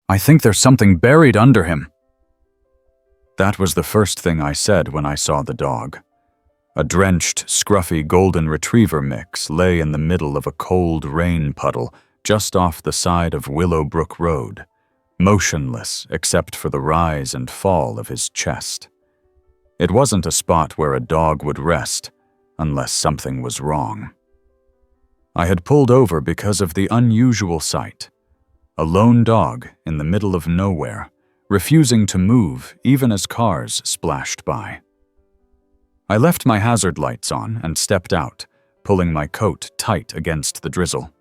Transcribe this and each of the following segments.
I think there's something buried under him." That was the first thing I said when I saw the dog. A drenched, scruffy golden retriever mix lay in the middle of a cold rain puddle just off the side of Willowbrook Road, motionless except for the rise and fall of his chest. It wasn't a spot where a dog would rest, unless something was wrong. I had pulled over because of the unusual sight. A lone dog in the middle of nowhere, refusing to move even as cars splashed by. I left my hazard lights on and stepped out, pulling my coat tight against the drizzle.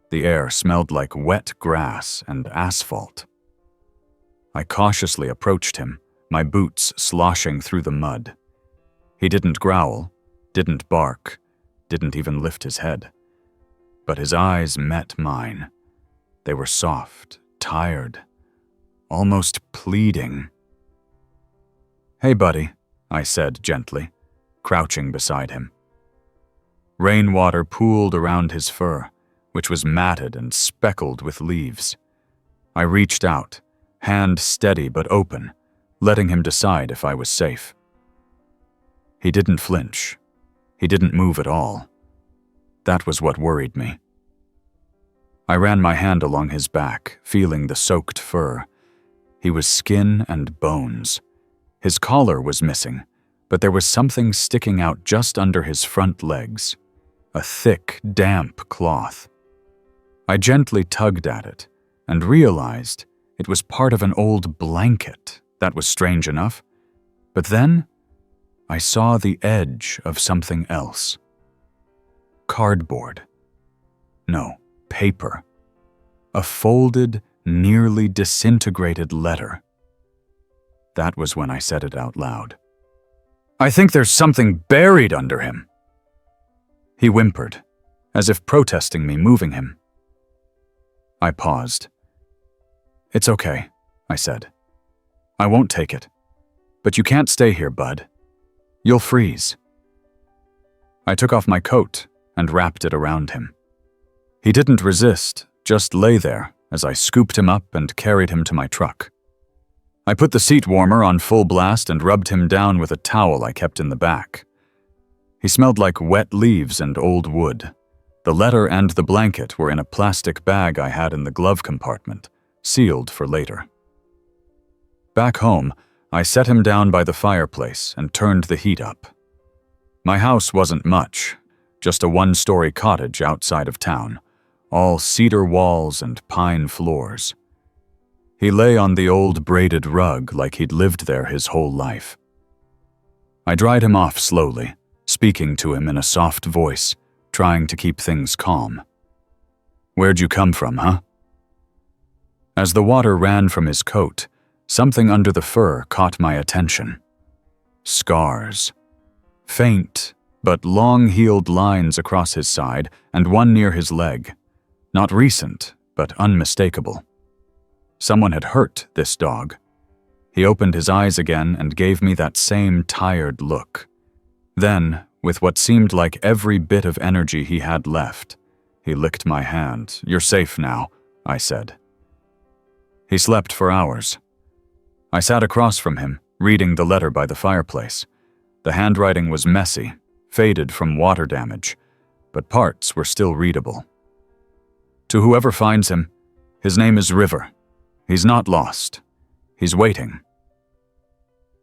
The air smelled like wet grass and asphalt. I cautiously approached him, my boots sloshing through the mud. He didn't growl, didn't bark, didn't even lift his head. But his eyes met mine. They were soft, tired, almost pleading. "Hey, buddy," I said gently, crouching beside him. Rainwater pooled around his fur, which was matted and speckled with leaves. I reached out, hand steady but open, letting him decide if I was safe. He didn't flinch. He didn't move at all. That was what worried me. I ran my hand along his back, feeling the soaked fur. He was skin and bones. His collar was missing, but there was something sticking out just under his front legs. A thick, damp cloth. I gently tugged at it and realized it was part of an old blanket. That was strange enough. But then I saw the edge of something else. Cardboard. No, paper. A folded, nearly disintegrated letter. That was when I said it out loud. "I think there's something buried under him." He whimpered, as if protesting me moving him. I paused. "It's okay," I said. "I won't take it. But you can't stay here, bud. You'll freeze." I took off my coat and wrapped it around him. He didn't resist, just lay there as I scooped him up and carried him to my truck. I put the seat warmer on full blast and rubbed him down with a towel I kept in the back. He smelled like wet leaves and old wood. The letter and the blanket were in a plastic bag I had in the glove compartment, sealed for later. Back home, I set him down by the fireplace and turned the heat up. My house wasn't much, just a one-story cottage outside of town, all cedar walls and pine floors. He lay on the old braided rug like he'd lived there his whole life. I dried him off slowly, speaking to him in a soft voice, trying to keep things calm. "Where'd you come from, huh?" As the water ran from his coat, something under the fur caught my attention. Scars. Faint, but long-healed lines across his side and one near his leg. Not recent, but unmistakable. Someone had hurt this dog. He opened his eyes again and gave me that same tired look. Then, with what seemed like every bit of energy he had left, he licked my hand. "You're safe now," I said. He slept for hours. I sat across from him, reading the letter by the fireplace. The handwriting was messy, faded from water damage, but parts were still readable. "To whoever finds him, his name is River. He's not lost. He's waiting.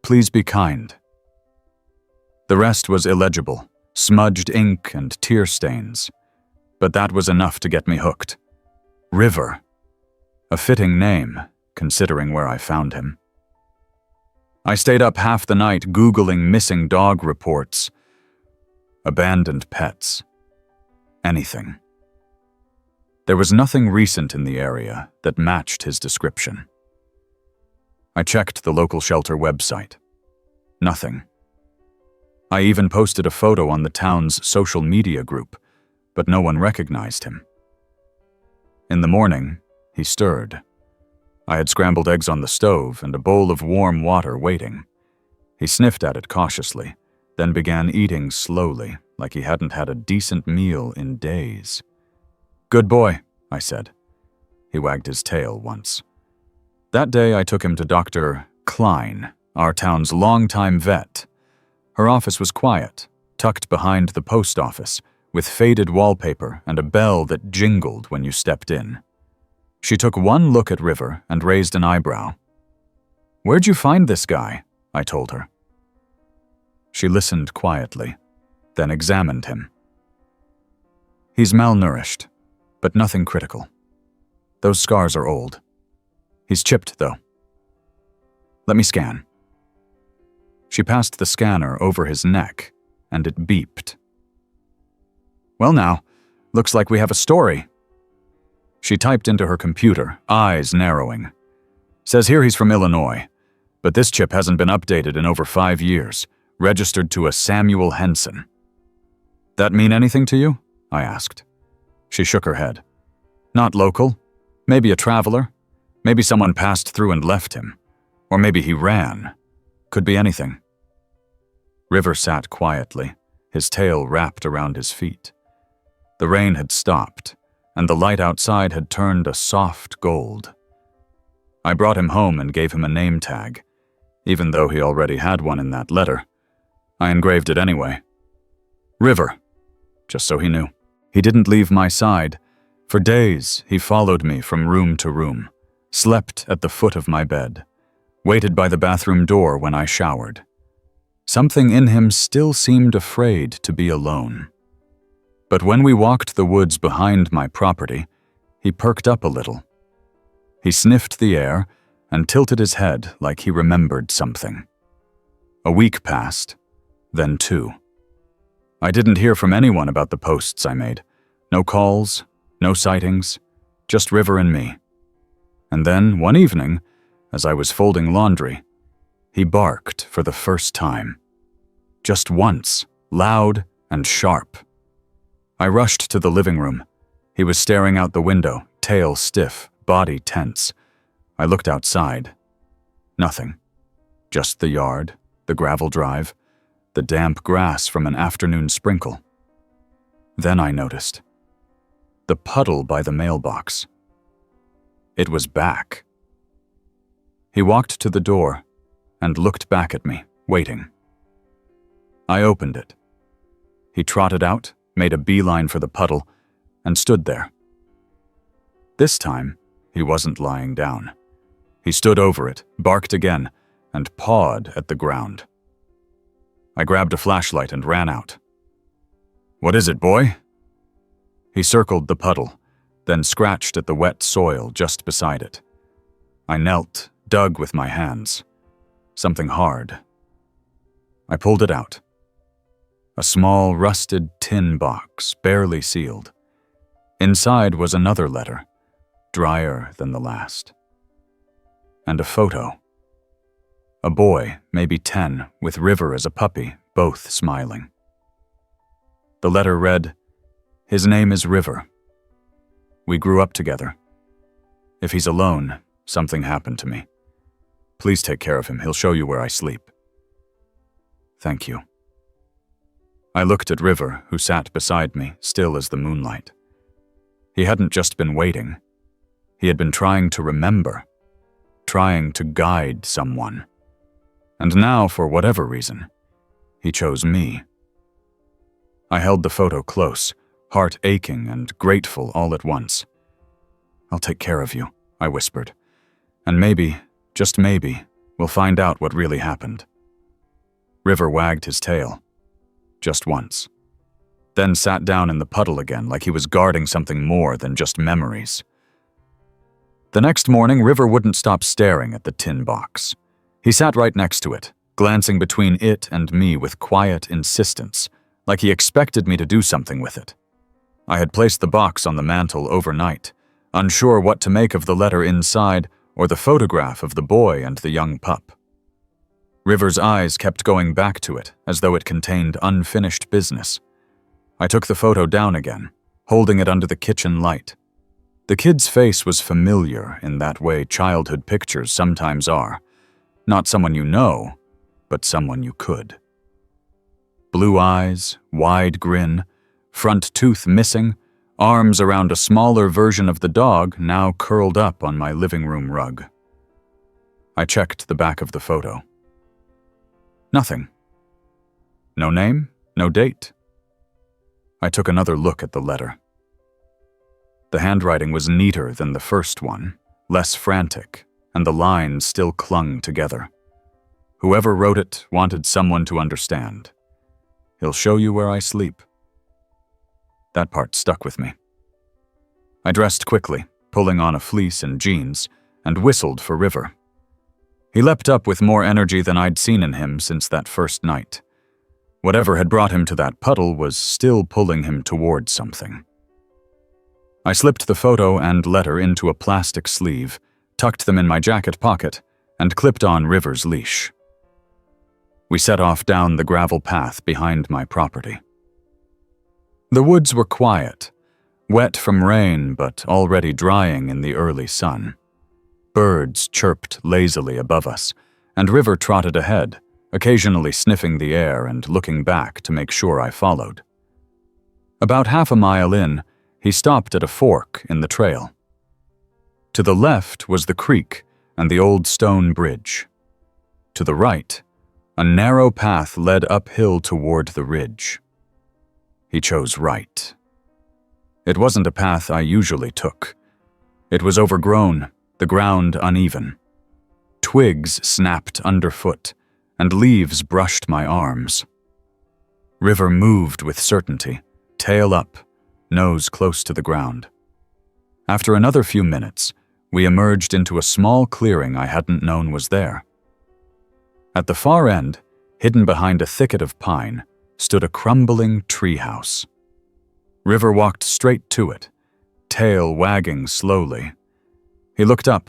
Please be kind." The rest was illegible, smudged ink and tear stains. But that was enough to get me hooked. River. A fitting name, considering where I found him. I stayed up half the night Googling missing dog reports. Abandoned pets. Anything. There was nothing recent in the area that matched his description. I checked the local shelter website. Nothing. I even posted a photo on the town's social media group, but no one recognized him. In the morning, he stirred. I had scrambled eggs on the stove and a bowl of warm water waiting. He sniffed at it cautiously, then began eating slowly, like he hadn't had a decent meal in days. "Good boy," I said. He wagged his tail once. That day I took him to Dr. Klein, our town's longtime vet. Her office was quiet, tucked behind the post office, with faded wallpaper and a bell that jingled when you stepped in. She took one look at River and raised an eyebrow. "Where'd you find this guy?" I told her. She listened quietly, then examined him. "He's malnourished, but nothing critical. Those scars are old. He's chipped, though. Let me scan." She passed the scanner over his neck, and it beeped. "Well now, looks like we have a story." She typed into her computer, eyes narrowing. "Says here he's from Illinois, but this chip hasn't been updated in over 5 years, registered to a Samuel Henson." "That mean anything to you?" I asked. She shook her head. "Not local. Maybe a traveler. Maybe someone passed through and left him. Or maybe he ran. Could be anything." River sat quietly, his tail wrapped around his feet. The rain had stopped, and the light outside had turned a soft gold. I brought him home and gave him a name tag, even though he already had one in that letter. I engraved it anyway. River, just so he knew. He didn't leave my side. For days, he followed me from room to room, slept at the foot of my bed, waited by the bathroom door when I showered. Something in him still seemed afraid to be alone. But when we walked the woods behind my property, he perked up a little. He sniffed the air and tilted his head like he remembered something. A week passed, then 2. I didn't hear from anyone about the posts I made. No calls, no sightings, just River and me. And then, one evening, as I was folding laundry, he barked for the first time. Just once, loud and sharp. I rushed to the living room. He was staring out the window, tail stiff, body tense. I looked outside. Nothing. Just the yard, the gravel drive, the damp grass from an afternoon sprinkle. Then I noticed. The puddle by the mailbox. It was back. He walked to the door and looked back at me, waiting. I opened it. He trotted out, made a beeline for the puddle, and stood there. This time, he wasn't lying down. He stood over it, barked again, and pawed at the ground. I grabbed a flashlight and ran out. "What is it, boy?" He circled the puddle, then scratched at the wet soil just beside it. I knelt, dug with my hands. Something hard. I pulled it out. A small, rusted tin box, barely sealed. Inside was another letter, drier than the last. And a photo. A boy, maybe 10, with River as a puppy, both smiling. The letter read, "His name is River. We grew up together. If he's alone, something happened to me. Please take care of him. He'll show you where I sleep. Thank you." I looked at River, who sat beside me, still as the moonlight. He hadn't just been waiting. He had been trying to remember, trying to guide someone. And now, for whatever reason, he chose me. I held the photo close, heart aching and grateful all at once. "I'll take care of you," I whispered. "And maybe, just maybe, we'll find out what really happened." River wagged his tail. Just once. Then sat down in the puddle again like he was guarding something more than just memories. The next morning, River wouldn't stop staring at the tin box. He sat right next to it, glancing between it and me with quiet insistence, like he expected me to do something with it. I had placed the box on the mantel overnight, unsure what to make of the letter inside or the photograph of the boy and the young pup. River's eyes kept going back to it, as though it contained unfinished business. I took the photo down again, holding it under the kitchen light. The kid's face was familiar in that way childhood pictures sometimes are. Not someone you know, but someone you could. Blue eyes, wide grin, front tooth missing, arms around a smaller version of the dog now curled up on my living room rug. I checked the back of the photo. Nothing. No name, no date. I took another look at the letter. The handwriting was neater than the first one, less frantic, and the lines still clung together. Whoever wrote it wanted someone to understand. He'll show you where I sleep. That part stuck with me. I dressed quickly, pulling on a fleece and jeans, and whistled for River. He leapt up with more energy than I'd seen in him since that first night. Whatever had brought him to that puddle was still pulling him towards something. I slipped the photo and letter into a plastic sleeve, tucked them in my jacket pocket, and clipped on River's leash. We set off down the gravel path behind my property. The woods were quiet, wet from rain but already drying in the early sun. Birds chirped lazily above us, and River trotted ahead, occasionally sniffing the air and looking back to make sure I followed. About half a mile in, he stopped at a fork in the trail. To the left was the creek and the old stone bridge. To the right, a narrow path led uphill toward the ridge. He chose right. It wasn't a path I usually took. It was overgrown, the ground uneven. Twigs snapped underfoot, and leaves brushed my arms. River moved with certainty, tail up, nose close to the ground. After another few minutes, we emerged into a small clearing I hadn't known was there. At the far end, hidden behind a thicket of pine, stood a crumbling treehouse. River walked straight to it, tail wagging slowly. He looked up,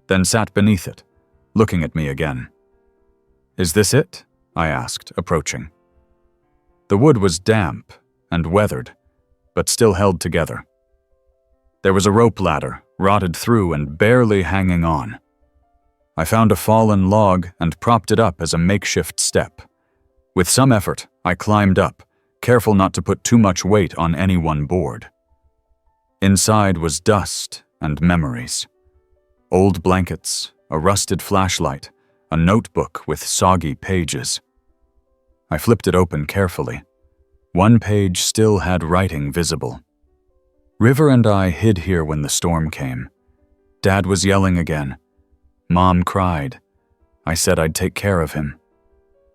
then sat beneath it, looking at me again. "Is this it?" I asked, approaching. The wood was damp and weathered, but still held together. There was a rope ladder, rotted through and barely hanging on. I found a fallen log and propped it up as a makeshift step. With some effort, I climbed up, careful not to put too much weight on any one board. Inside was dust and memories. Old blankets, a rusted flashlight, a notebook with soggy pages. I flipped it open carefully. One page still had writing visible. River and I hid here when the storm came. Dad was yelling again. Mom cried. I said I'd take care of him.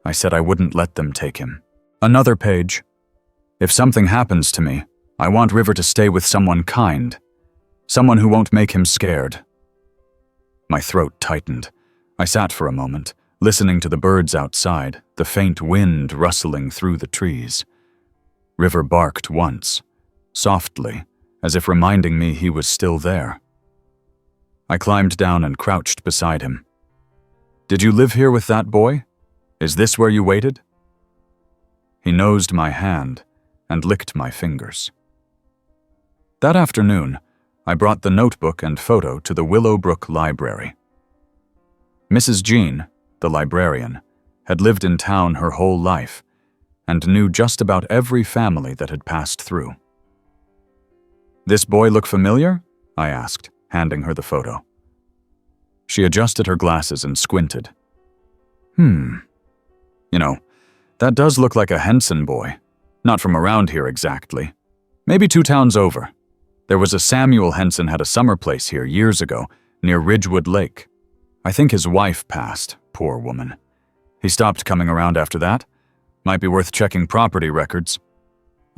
I said I wouldn't let them take him. Another page. If something happens to me, I want River to stay with someone kind. Someone who won't make him scared. My throat tightened. I sat for a moment, listening to the birds outside, the faint wind rustling through the trees. River barked once, softly, as if reminding me he was still there. I climbed down and crouched beside him. "Did you live here with that boy? Is this where you waited?" He nosed my hand and licked my fingers. That afternoon, I brought the notebook and photo to the Willowbrook Library. Mrs. Jean, the librarian, had lived in town her whole life and knew just about every family that had passed through. "This boy look familiar?" I asked, handing her the photo. She adjusted her glasses and squinted. You know, that does look like a Henson boy. Not from around here exactly. Maybe 2 towns over. There was a Samuel Henson had a summer place here years ago, near Ridgewood Lake. I think his wife passed, poor woman. He stopped coming around after that. Might be worth checking property records."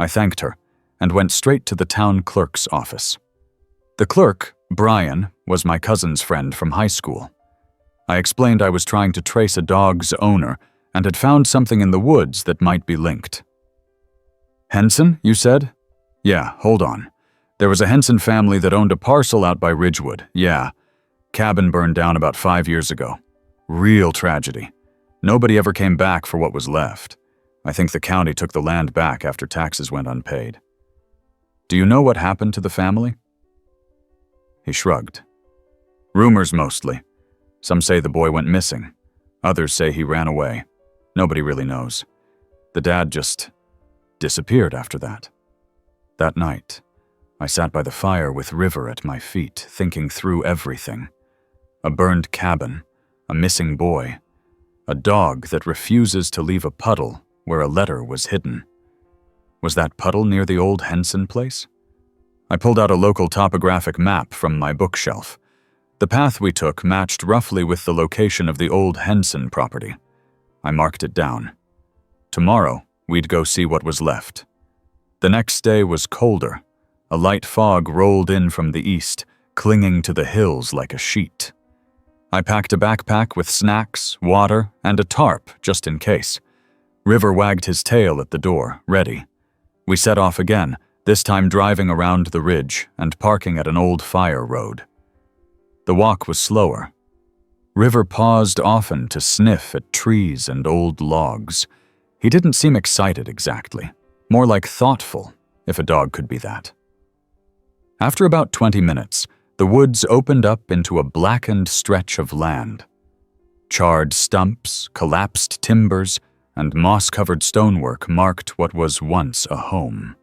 I thanked her and went straight to the town clerk's office. The clerk, Brian, was my cousin's friend from high school. I explained I was trying to trace a dog's owner and had found something in the woods that might be linked. "Henson, you said?" "Yeah, hold on. There was a Henson family that owned a parcel out by Ridgewood, yeah. Cabin burned down about 5 years ago. Real tragedy. Nobody ever came back for what was left. I think the county took the land back after taxes went unpaid. Do you know what happened to the family?" He shrugged. "Rumors mostly. Some say the boy went missing. Others say he ran away. Nobody really knows. The dad just disappeared after that. That night, I sat by the fire with River at my feet, thinking through everything. A burned cabin, a missing boy, a dog that refuses to leave a puddle where a letter was hidden. Was that puddle near the old Henson place? I pulled out a local topographic map from my bookshelf. The path we took matched roughly with the location of the old Henson property. I marked it down. Tomorrow, we'd go see what was left. The next day was colder. A light fog rolled in from the east, clinging to the hills like a sheet. I packed a backpack with snacks, water, and a tarp just in case. River wagged his tail at the door, ready. We set off again, this time driving around the ridge and parking at an old fire road. The walk was slower. River paused often to sniff at trees and old logs. He didn't seem excited exactly, more like thoughtful, if a dog could be that. After about 20 minutes, the woods opened up into a blackened stretch of land. Charred stumps, collapsed timbers, and moss-covered stonework marked what was once a home.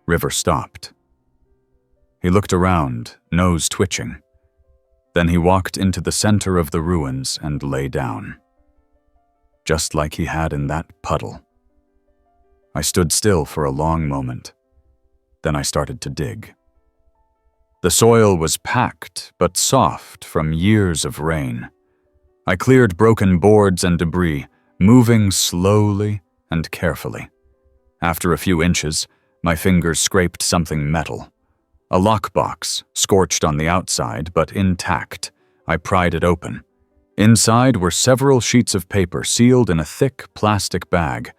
River stopped. He looked around, nose twitching. Then he walked into the center of the ruins and lay down. Just like he had in that puddle. I stood still for a long moment. Then I started to dig. The soil was packed but soft from years of rain. I cleared broken boards and debris, moving slowly and carefully. After a few inches, my fingers scraped something metal. A lockbox, scorched on the outside but intact. I pried it open. Inside were several sheets of paper sealed in a thick plastic bag.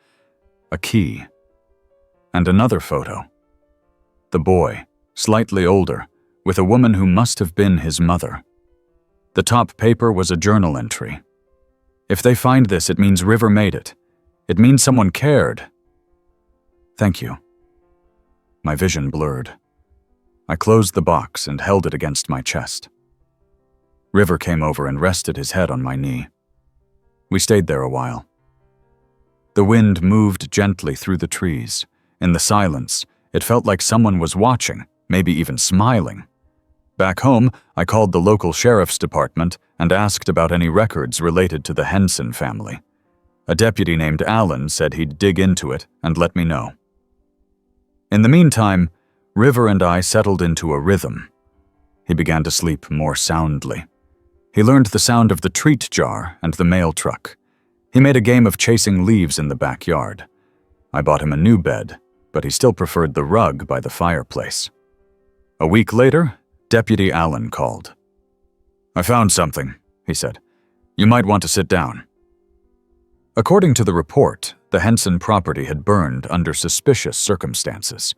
A key. And another photo. The boy, slightly older, with a woman who must have been his mother. The top paper was a journal entry. If they find this, it means River made it. It means someone cared. Thank you. My vision blurred. I closed the box and held it against my chest. River came over and rested his head on my knee. We stayed there a while. The wind moved gently through the trees. In the silence, it felt like someone was watching, maybe even smiling. Back home, I called the local sheriff's department and asked about any records related to the Henson family. A deputy named Allen said he'd dig into it and let me know. In the meantime, River and I settled into a rhythm. He began to sleep more soundly. He learned the sound of the treat jar and the mail truck. He made a game of chasing leaves in the backyard. I bought him a new bed, but he still preferred the rug by the fireplace. A week later, Deputy Allen called. "I found something," he said. "You might want to sit down." According to the report, the Henson property had burned under suspicious circumstances.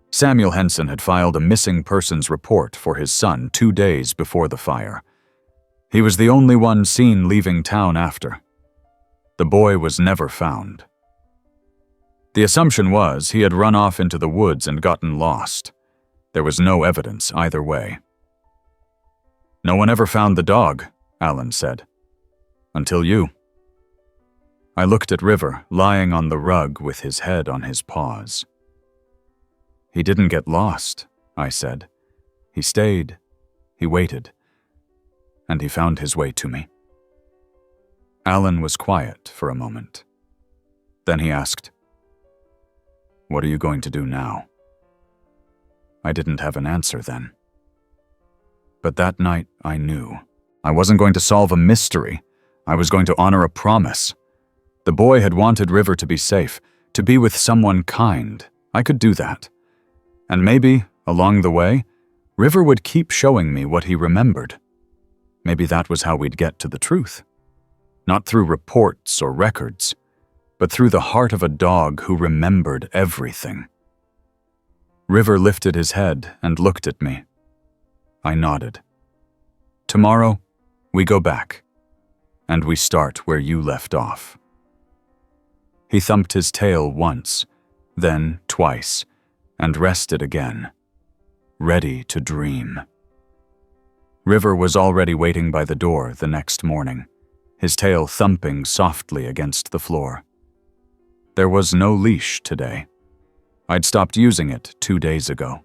Samuel Henson had filed a missing persons report for his son 2 days before the fire. He was the only one seen leaving town after. The boy was never found. The assumption was he had run off into the woods and gotten lost. There was no evidence either way. "No one ever found the dog," Allen said. "Until you." I looked at River, lying on the rug with his head on his paws. "He didn't get lost," I said. "He stayed. He waited. And he found his way to me." Allen was quiet for a moment. Then he asked, "What are you going to do now?" I didn't have an answer then. But that night I knew. I wasn't going to solve a mystery. I was going to honor a promise. The boy had wanted River to be safe, to be with someone kind. I could do that. And maybe, along the way, River would keep showing me what he remembered. Maybe that was how we'd get to the truth. Not through reports or records, but through the heart of a dog who remembered everything. River lifted his head and looked at me. I nodded. "Tomorrow, we go back, and we start where you left off." He thumped his tail once, then twice, and rested again, ready to dream. River was already waiting by the door the next morning, his tail thumping softly against the floor. There was no leash today. I'd stopped using it 2 days ago.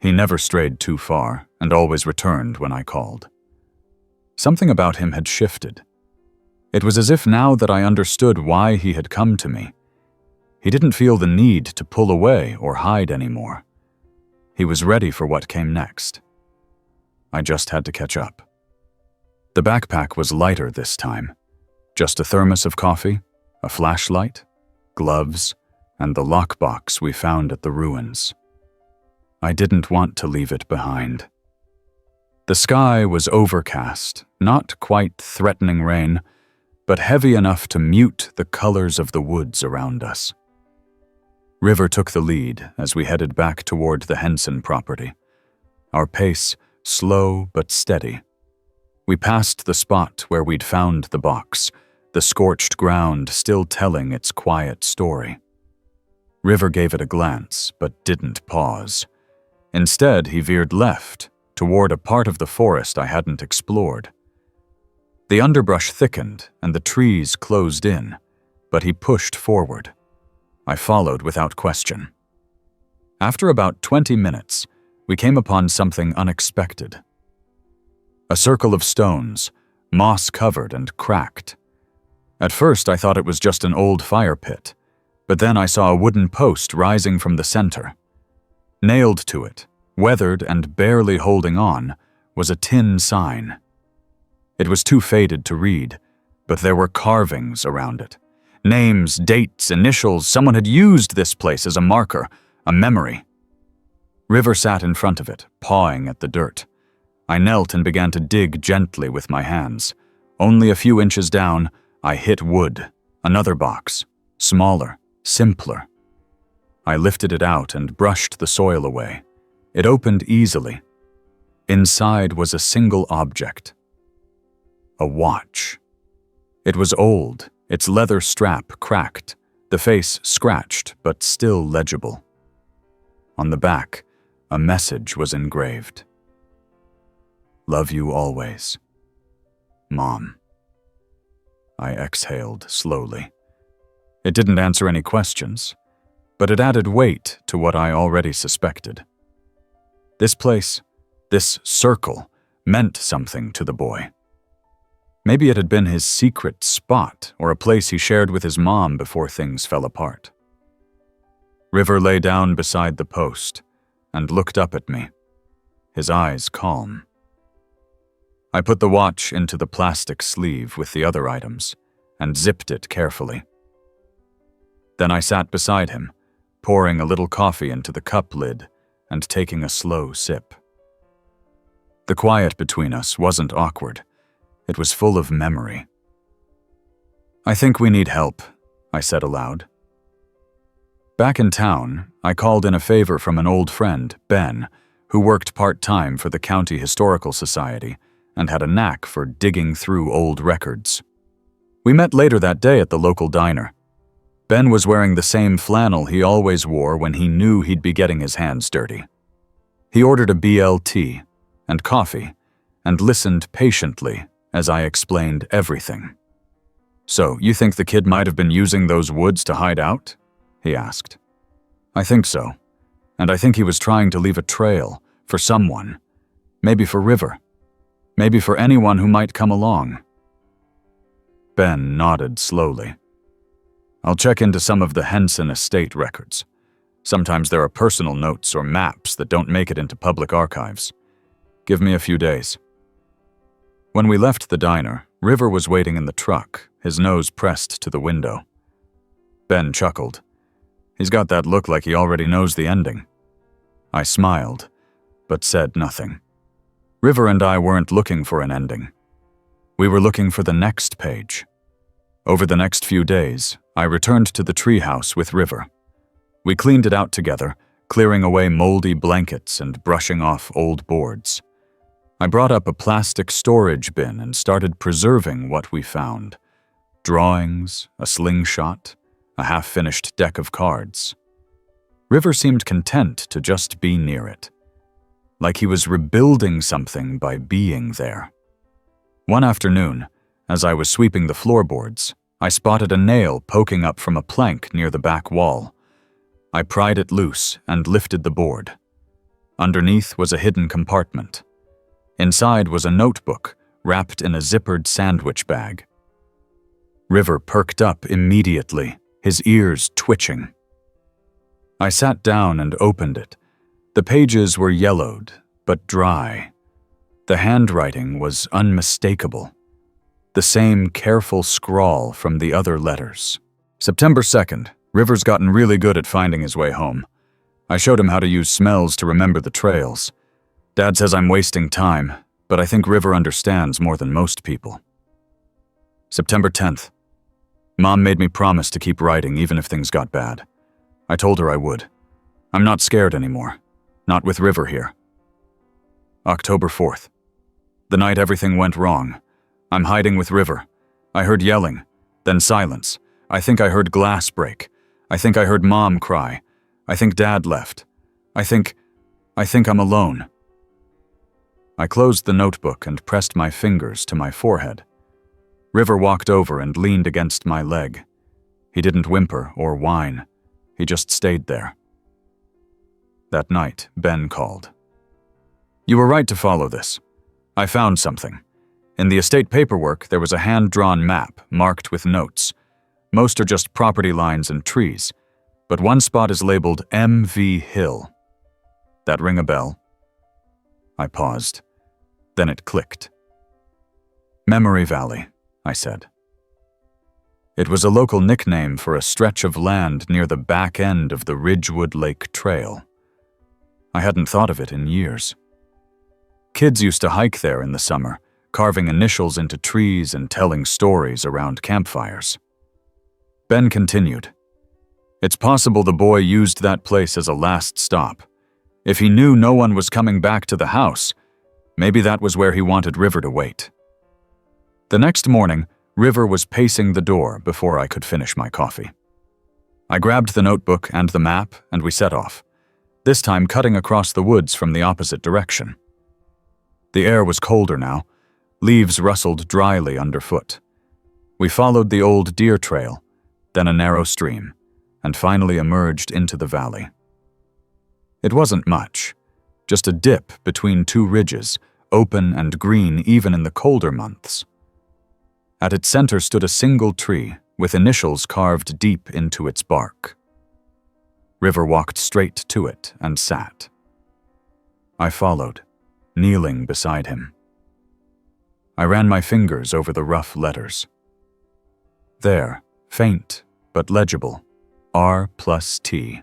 He never strayed too far and always returned when I called. Something about him had shifted. It was as if now that I understood why he had come to me, he didn't feel the need to pull away or hide anymore. He was ready for what came next. I just had to catch up. The backpack was lighter this time. Just a thermos of coffee, a flashlight, gloves, and the lockbox we found at the ruins. I didn't want to leave it behind. The sky was overcast, not quite threatening rain, but heavy enough to mute the colors of the woods around us. River took the lead as we headed back toward the Henson property, our pace slow but steady. We passed the spot where we'd found the box, the scorched ground still telling its quiet story. River gave it a glance, but didn't pause. Instead, he veered left, toward a part of the forest I hadn't explored. The underbrush thickened and the trees closed in, but he pushed forward. I followed without question. After about 20 minutes, we came upon something unexpected. A circle of stones, moss-covered and cracked. At first, I thought it was just an old fire pit, but then I saw a wooden post rising from the center. Nailed to it, weathered and barely holding on, was a tin sign. It was too faded to read, but there were carvings around it. Names, dates, initials. Someone had used this place as a marker, a memory. River sat in front of it, pawing at the dirt. I knelt and began to dig gently with my hands. Only a few inches down, I hit wood, another box, smaller, simpler. I lifted it out and brushed the soil away. It opened easily. Inside was a single object. A watch. It was old, its leather strap cracked, the face scratched but still legible. On the back, a message was engraved. Love you always. Mom. I exhaled slowly. It didn't answer any questions, but it added weight to what I already suspected. This place, this circle, meant something to the boy. Maybe it had been his secret spot or a place he shared with his mom before things fell apart. River lay down beside the post and looked up at me, his eyes calm. I put the watch into the plastic sleeve with the other items and zipped it carefully. Then I sat beside him, pouring a little coffee into the cup lid and taking a slow sip. The quiet between us wasn't awkward. It was full of memory. I think we need help, I said aloud. Back in town, I called in a favor from an old friend, Ben, who worked part-time for the County Historical Society and had a knack for digging through old records. We met later that day at the local diner. Ben was wearing the same flannel he always wore when he knew he'd be getting his hands dirty. He ordered a BLT and coffee and listened patiently as I explained everything. So, you think the kid might have been using those woods to hide out? He asked. I think so, and I think he was trying to leave a trail for someone, maybe for River, maybe for anyone who might come along. Ben nodded slowly. I'll check into some of the Henson estate records. Sometimes there are personal notes or maps that don't make it into public archives. Give me a few days. When we left the diner, River was waiting in the truck, his nose pressed to the window. Ben chuckled. He's got that look like he already knows the ending. I smiled, but said nothing. River and I weren't looking for an ending. We were looking for the next page. Over the next few days, I returned to the treehouse with River. We cleaned it out together, clearing away moldy blankets and brushing off old boards. I brought up a plastic storage bin and started preserving what we found. Drawings, a slingshot, a half-finished deck of cards. River seemed content to just be near it, like he was rebuilding something by being there. One afternoon, as I was sweeping the floorboards, I spotted a nail poking up from a plank near the back wall. I pried it loose and lifted the board. Underneath was a hidden compartment. Inside was a notebook wrapped in a zippered sandwich bag. River perked up immediately, his ears twitching. I sat down and opened it. The pages were yellowed, but dry. The handwriting was unmistakable. The same careful scrawl from the other letters. September 2nd. River's gotten really good at finding his way home. I showed him how to use smells to remember the trails. Dad says I'm wasting time, but I think River understands more than most people. September 10th. Mom made me promise to keep writing even if things got bad. I told her I would. I'm not scared anymore. Not with River here. October 4th. The night everything went wrong. I'm hiding with River. I heard yelling, then silence. I think I heard glass break. I think I heard Mom cry. I think Dad left. I think I'm alone. I closed the notebook and pressed my fingers to my forehead. River walked over and leaned against my leg. He didn't whimper or whine. He just stayed there. That night, Ben called. "You were right to follow this. I found something. In the estate paperwork, there was a hand-drawn map marked with notes. Most are just property lines and trees, but one spot is labeled M.V. Hill. That ring a bell?" I paused. Then it clicked. "Memory Valley," I said. It was a local nickname for a stretch of land near the back end of the Ridgewood Lake Trail. I hadn't thought of it in years. Kids used to hike there in the summer, carving initials into trees and telling stories around campfires. Ben continued. "It's possible the boy used that place as a last stop. If he knew no one was coming back to the house, maybe that was where he wanted River to wait." The next morning, River was pacing the door before I could finish my coffee. I grabbed the notebook and the map, and we set off, this time cutting across the woods from the opposite direction. The air was colder now. Leaves rustled dryly underfoot. We followed the old deer trail, then a narrow stream, and finally emerged into the valley. It wasn't much, just a dip between two ridges, open and green even in the colder months. At its center stood a single tree with initials carved deep into its bark. River walked straight to it and sat. I followed, kneeling beside him. I ran my fingers over the rough letters. There, faint but legible, R+T.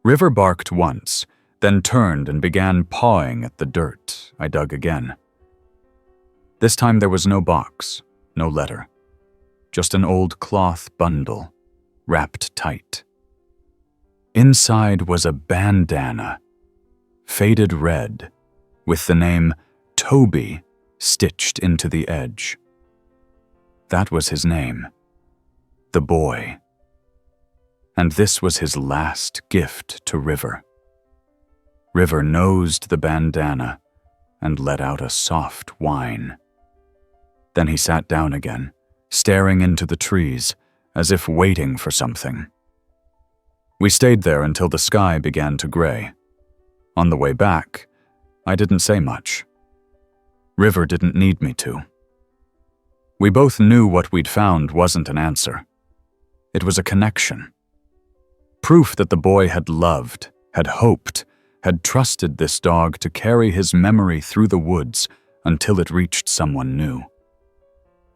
River barked once, then turned and began pawing at the dirt. I dug again. This time there was no box, no letter, just an old cloth bundle, wrapped tight. Inside was a bandana, faded red, with the name Toby stitched into the edge. That was his name, the boy. And this was his last gift to River. River nosed the bandana and let out a soft whine. Then he sat down again, staring into the trees, as if waiting for something. We stayed there until the sky began to gray. On the way back, I didn't say much. River didn't need me to. We both knew what we'd found wasn't an answer. It was a connection. Proof that the boy had loved, had hoped, had trusted this dog to carry his memory through the woods until it reached someone new.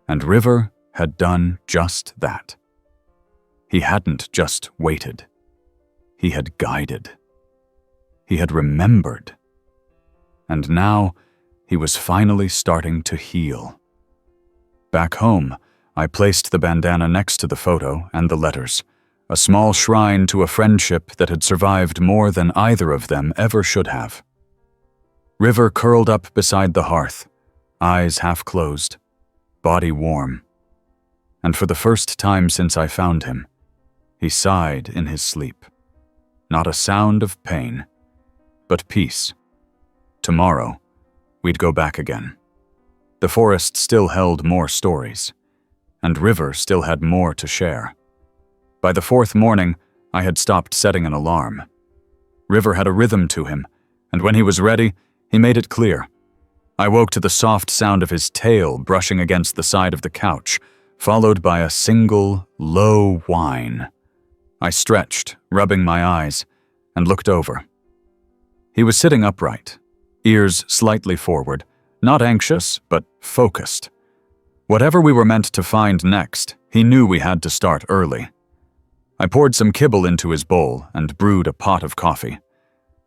And River had done just that. He hadn't just waited. He had guided. He had remembered. And now, he was finally starting to heal. Back home, I placed the bandana next to the photo and the letters, a small shrine to a friendship that had survived more than either of them ever should have. River curled up beside the hearth, eyes half closed, body warm. And for the first time since I found him, he sighed in his sleep. Not a sound of pain, but peace. Tomorrow, we'd go back again. The forest still held more stories, and River still had more to share. By the fourth morning, I had stopped setting an alarm. River had a rhythm to him, and when he was ready, he made it clear. I woke to the soft sound of his tail brushing against the side of the couch, followed by a single, low whine. I stretched, rubbing my eyes, and looked over. He was sitting upright, ears slightly forward, not anxious, but focused. Whatever we were meant to find next, he knew we had to start early. I poured some kibble into his bowl and brewed a pot of coffee.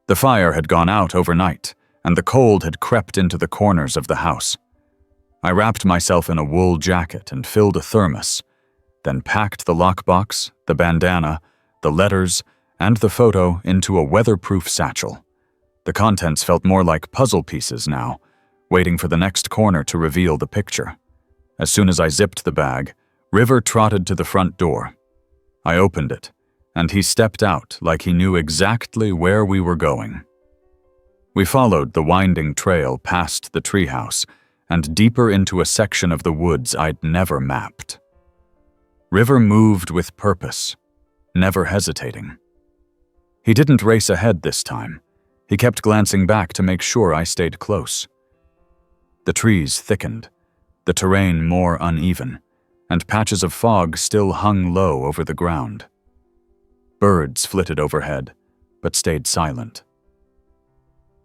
The fire had gone out overnight, and the cold had crept into the corners of the house. I wrapped myself in a wool jacket and filled a thermos, then packed the lockbox, the bandana, the letters, and the photo into a weatherproof satchel. The contents felt more like puzzle pieces now, waiting for the next corner to reveal the picture. As soon as I zipped the bag, River trotted to the front door. I opened it, and he stepped out like he knew exactly where we were going. We followed the winding trail past the treehouse and deeper into a section of the woods I'd never mapped. River moved with purpose, never hesitating. He didn't race ahead this time. He kept glancing back to make sure I stayed close. The trees thickened, the terrain more uneven, and patches of fog still hung low over the ground. Birds flitted overhead, but stayed silent.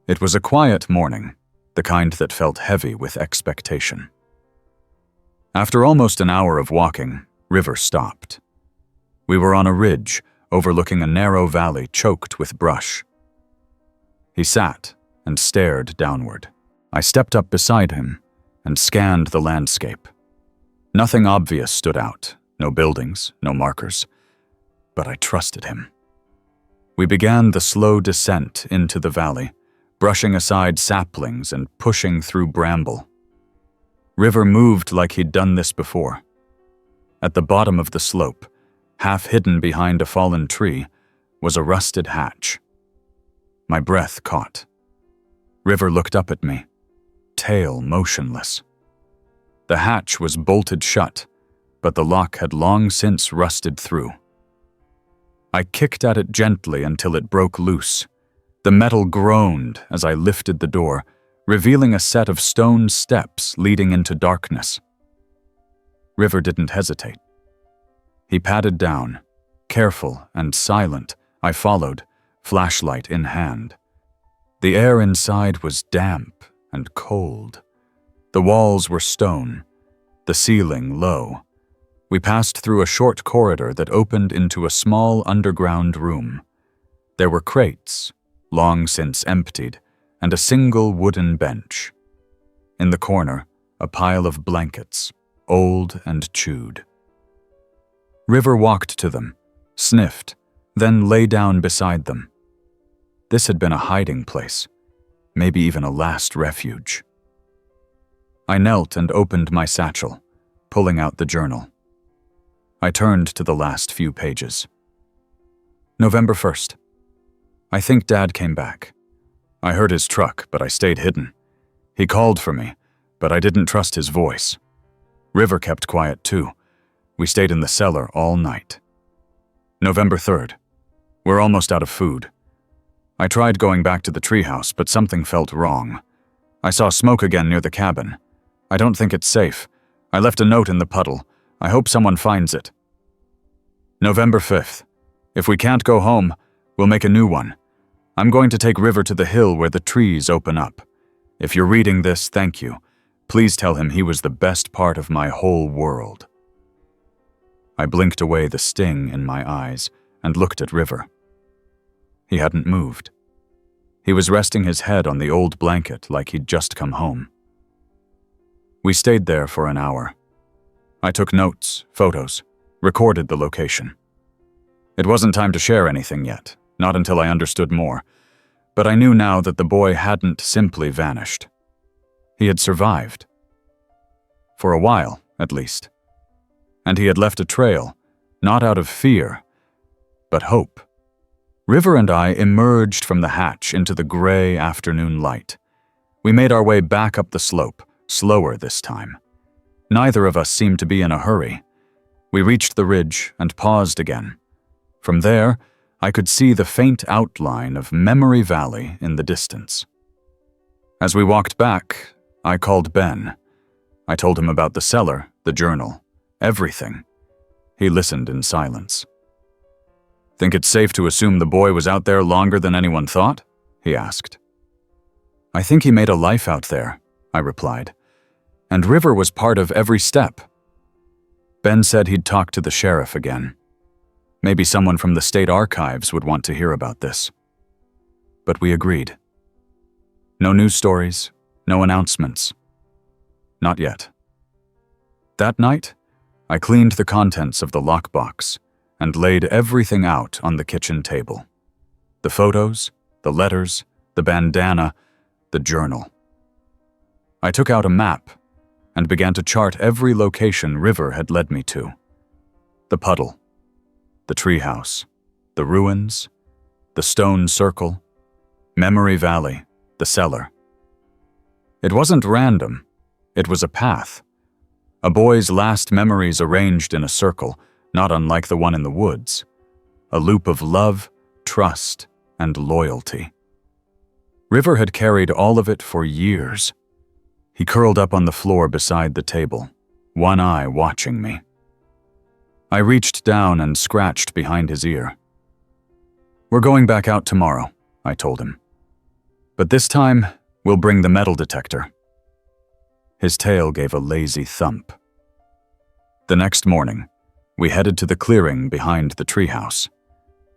It was a quiet morning, the kind that felt heavy with expectation. After almost an hour of walking, River stopped. We were on a ridge overlooking a narrow valley choked with brush. He sat and stared downward. I stepped up beside him and scanned the landscape. Nothing obvious stood out, no buildings, no markers, but I trusted him. We began the slow descent into the valley, brushing aside saplings and pushing through bramble. River moved like he'd done this before. At the bottom of the slope, half hidden behind a fallen tree, was a rusted hatch. My breath caught. River looked up at me, tail motionless. The hatch was bolted shut, but the lock had long since rusted through. I kicked at it gently until it broke loose. The metal groaned as I lifted the door, revealing a set of stone steps leading into darkness. River didn't hesitate. He padded down. Careful and silent, I followed, flashlight in hand. The air inside was damp and cold. The walls were stone, the ceiling low. We passed through a short corridor that opened into a small underground room. There were crates, long since emptied, and a single wooden bench. In the corner, a pile of blankets, old and chewed. River walked to them, sniffed, then lay down beside them. This had been a hiding place, maybe even a last refuge. I knelt and opened my satchel, pulling out the journal. I turned to the last few pages. November 1st. I think Dad came back. I heard his truck, but I stayed hidden. He called for me, but I didn't trust his voice. River kept quiet too. We stayed in the cellar all night. November 3rd. We're almost out of food. I tried going back to the treehouse, but something felt wrong. I saw smoke again near the cabin. I don't think it's safe. I left a note in the puddle. I hope someone finds it. November 5th. If we can't go home, we'll make a new one. I'm going to take River to the hill where the trees open up. If you're reading this, thank you. Please tell him he was the best part of my whole world. I blinked away the sting in my eyes and looked at River. He hadn't moved. He was resting his head on the old blanket like he'd just come home. We stayed there for an hour. I took notes, photos, recorded the location. It wasn't time to share anything yet, not until I understood more, but I knew now that the boy hadn't simply vanished. He had survived. For a while, at least. And he had left a trail, not out of fear, but hope. River and I emerged from the hatch into the gray afternoon light. We made our way back up the slope, slower this time. Neither of us seemed to be in a hurry. We reached the ridge and paused again. From there, I could see the faint outline of Memory Valley in the distance. As we walked back, I called Ben. I told him about the cellar, the journal, everything. He listened in silence. "Think it's safe to assume the boy was out there longer than anyone thought?" he asked. "I think he made a life out there," I replied. "And River was part of every step." Ben said he'd talk to the sheriff again. Maybe someone from the state archives would want to hear about this. But we agreed. No news stories, no announcements. Not yet. That night, I cleaned the contents of the lockbox and laid everything out on the kitchen table. The photos, the letters, the bandana, the journal. I took out a map and began to chart every location River had led me to. The puddle, the treehouse, the ruins, the stone circle, Memory Valley, the cellar. It wasn't random, it was a path. A boy's last memories arranged in a circle, not unlike the one in the woods. A loop of love, trust, and loyalty. River had carried all of it for years. He curled up on the floor beside the table, one eye watching me. I reached down and scratched behind his ear. "We're going back out tomorrow," I told him. "But this time, we'll bring the metal detector." His tail gave a lazy thump. The next morning, we headed to the clearing behind the treehouse.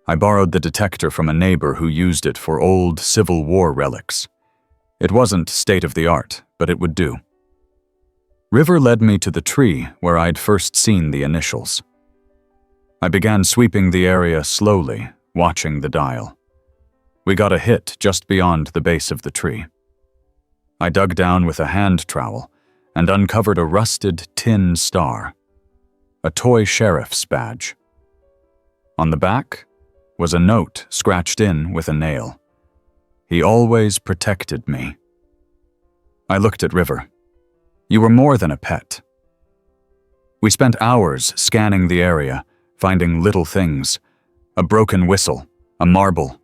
I borrowed the detector from a neighbor who used it for old Civil War relics. It wasn't state-of-the-art, but it would do. River led me to the tree where I'd first seen the initials. I began sweeping the area slowly, watching the dial. We got a hit just beyond the base of the tree. I dug down with a hand trowel and uncovered a rusted tin star, a toy sheriff's badge. On the back was a note scratched in with a nail. "He always protected me." I looked at River. "You were more than a pet." We spent hours scanning the area, finding little things: a broken whistle, a marble,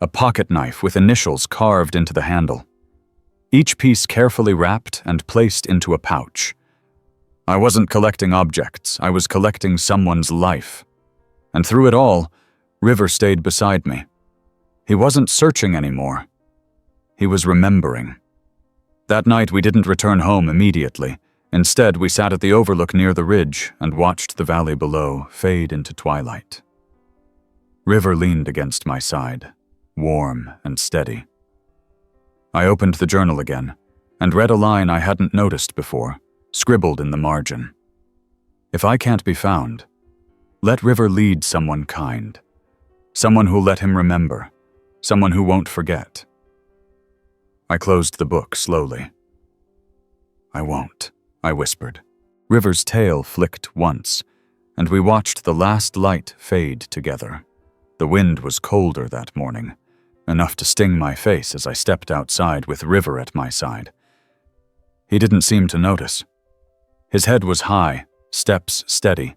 a pocket knife with initials carved into the handle. Each piece carefully wrapped and placed into a pouch. I wasn't collecting objects, I was collecting someone's life. And through it all, River stayed beside me. He wasn't searching anymore. He was remembering. That night we didn't return home immediately. Instead, we sat at the overlook near the ridge and watched the valley below fade into twilight. River leaned against my side, warm and steady. I opened the journal again and read a line I hadn't noticed before, scribbled in the margin. "If I can't be found, let River lead someone kind. Someone who'll let him remember. Someone who won't forget." I closed the book slowly. "I won't," I whispered. River's tail flicked once, and we watched the last light fade together. The wind was colder that morning, enough to sting my face as I stepped outside with River at my side. He didn't seem to notice. His head was high, steps steady,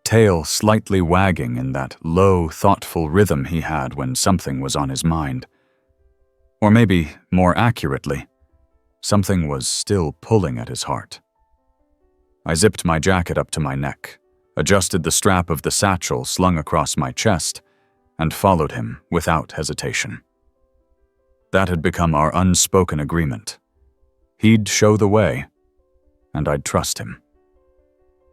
tail slightly wagging in that low, thoughtful rhythm he had when something was on his mind. Or maybe, more accurately, something was still pulling at his heart. I zipped my jacket up to my neck, adjusted the strap of the satchel slung across my chest, and followed him without hesitation. That had become our unspoken agreement. He'd show the way, and I'd trust him.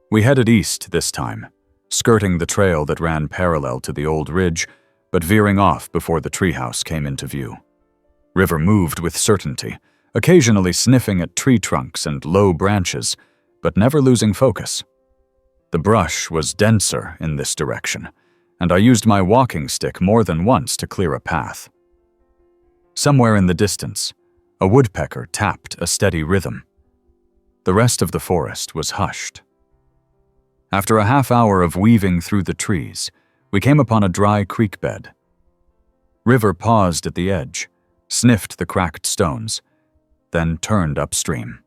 We headed east this time, skirting the trail that ran parallel to the old ridge, but veering off before the treehouse came into view. River moved with certainty, occasionally sniffing at tree trunks and low branches, but never losing focus. The brush was denser in this direction, and I used my walking stick more than once to clear a path. Somewhere in the distance, a woodpecker tapped a steady rhythm. The rest of the forest was hushed. After a half hour of weaving through the trees, we came upon a dry creek bed. River paused at the edge, sniffed the cracked stones, then turned upstream.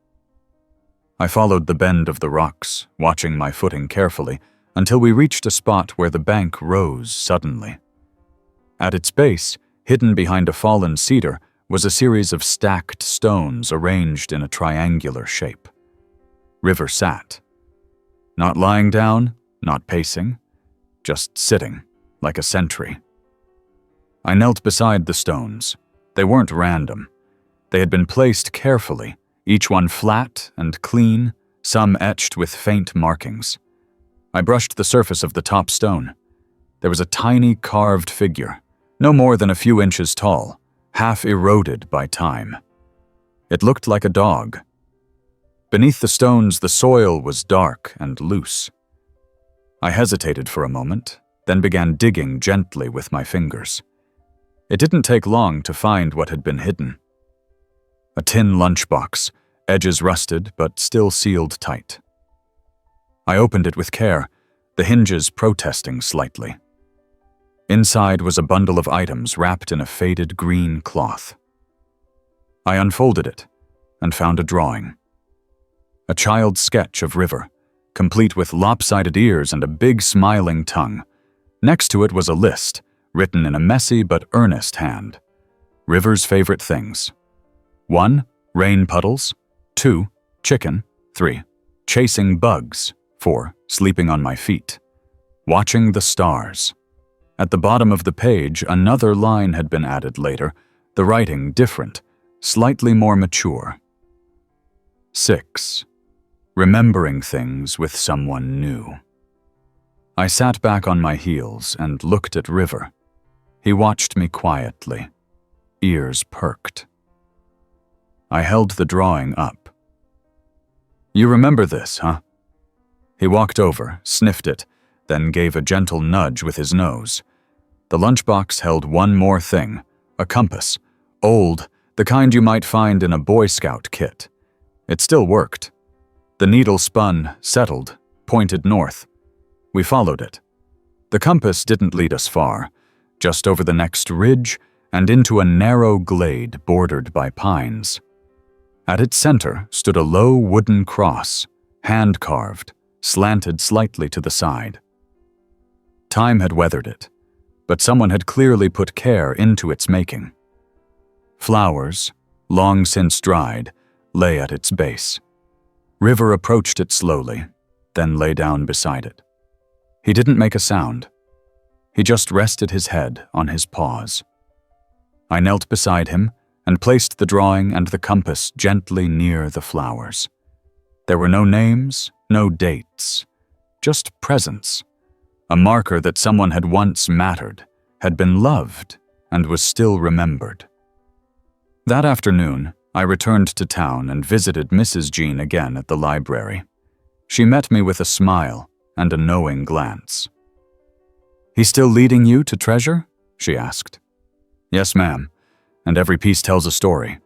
I followed the bend of the rocks, watching my footing carefully, until we reached a spot where the bank rose suddenly. At its base, hidden behind a fallen cedar, was a series of stacked stones arranged in a triangular shape. River sat. Not lying down, not pacing, just sitting, like a sentry. I knelt beside the stones. They weren't random. They had been placed carefully, each one flat and clean, some etched with faint markings. I brushed the surface of the top stone. There was a tiny carved figure, no more than a few inches tall, half eroded by time. It looked like a dog. Beneath the stones, the soil was dark and loose. I hesitated for a moment, then began digging gently with my fingers. It didn't take long to find what had been hidden. A tin lunchbox, edges rusted but still sealed tight. I opened it with care, the hinges protesting slightly. Inside was a bundle of items wrapped in a faded green cloth. I unfolded it and found a drawing. A child's sketch of River, complete with lopsided ears and a big smiling tongue. Next to it was a list, written in a messy but earnest hand. River's favorite things. 1. Rain puddles. 2. Chicken. 3. Chasing bugs. 4. Sleeping on my feet. Watching the stars. At the bottom of the page, another line had been added later, the writing different, slightly more mature. 6. Remembering things with someone new. I sat back on my heels and looked at River. He watched me quietly, ears perked. I held the drawing up. You remember this, huh? He walked over, sniffed it, then gave a gentle nudge with his nose. The lunchbox held one more thing, a compass, old, the kind you might find in a Boy Scout kit. It still worked. The needle spun, settled, pointed north. We followed it. The compass didn't lead us far, just over the next ridge and into a narrow glade bordered by pines. At its center stood a low wooden cross, hand-carved, slanted slightly to the side. Time had weathered it, but someone had clearly put care into its making. Flowers, long since dried, lay at its base. River approached it slowly, then lay down beside it. He didn't make a sound. He just rested his head on his paws. I knelt beside him and placed the drawing and the compass gently near the flowers. There were no names, no dates, just presence, a marker that someone had once mattered, had been loved, and was still remembered. That afternoon, I returned to town and visited Mrs. Jean again at the library. She met me with a smile and a knowing glance. "He still leading you to treasure?" she asked. "Yes, ma'am, and every piece tells a story."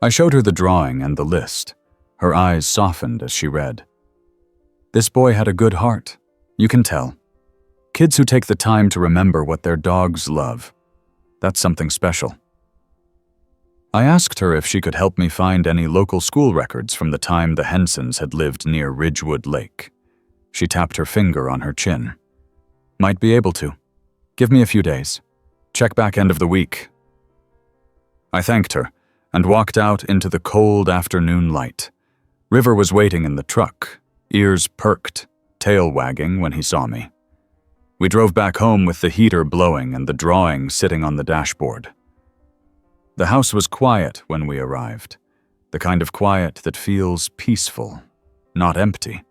I showed her the drawing and the list. Her eyes softened as she read. "This boy had a good heart, you can tell. Kids who take the time to remember what their dogs love. That's something special." I asked her if she could help me find any local school records from the time the Hensons had lived near Ridgewood Lake. She tapped her finger on her chin. "Might be able to. Give me a few days. Check back end of the week." I thanked her and walked out into the cold afternoon light. River was waiting in the truck, ears perked, tail wagging when he saw me. We drove back home with the heater blowing and the drawing sitting on the dashboard. The house was quiet when we arrived, the kind of quiet that feels peaceful, not empty.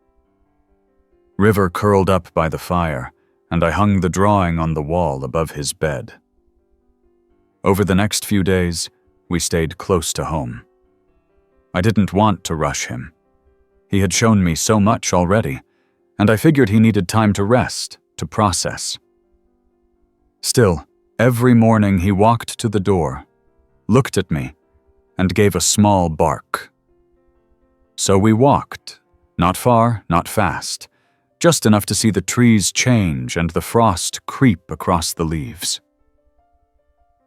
River curled up by the fire, and I hung the drawing on the wall above his bed. Over the next few days, we stayed close to home. I didn't want to rush him. He had shown me so much already, and I figured he needed time to rest, to process. Still, every morning he walked to the door, looked at me, and gave a small bark. So we walked, not far, not fast, just enough to see the trees change and the frost creep across the leaves.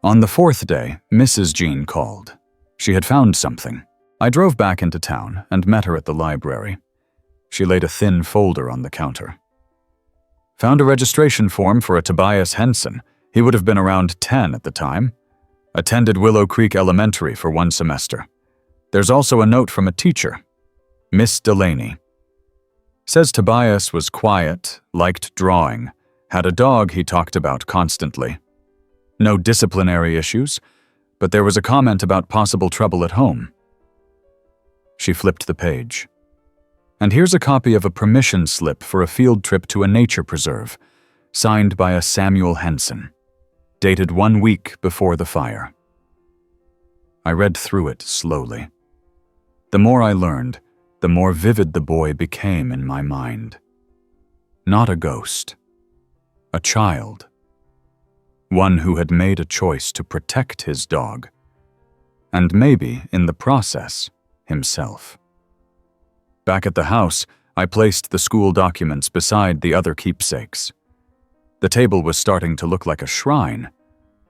On the fourth day, Mrs. Jean called. She had found something. I drove back into town and met her at the library. She laid a thin folder on the counter. "Found a registration form for a Tobias Henson. He would have been around 10 at the time. Attended Willow Creek Elementary for 1 semester. There's also a note from a teacher, Miss Delaney. Says Tobias was quiet, liked drawing, had a dog he talked about constantly. No disciplinary issues, but there was a comment about possible trouble at home. She flipped the page. And here's a copy of a permission slip for a field trip to a nature preserve, signed by a Samuel Henson, dated 1 week before the fire. I read through it slowly. The more I learned, the more vivid the boy became in my mind. Not a ghost. A child. One who had made a choice to protect his dog. And maybe, in the process, himself. Back at the house, I placed the school documents beside the other keepsakes. The table was starting to look like a shrine,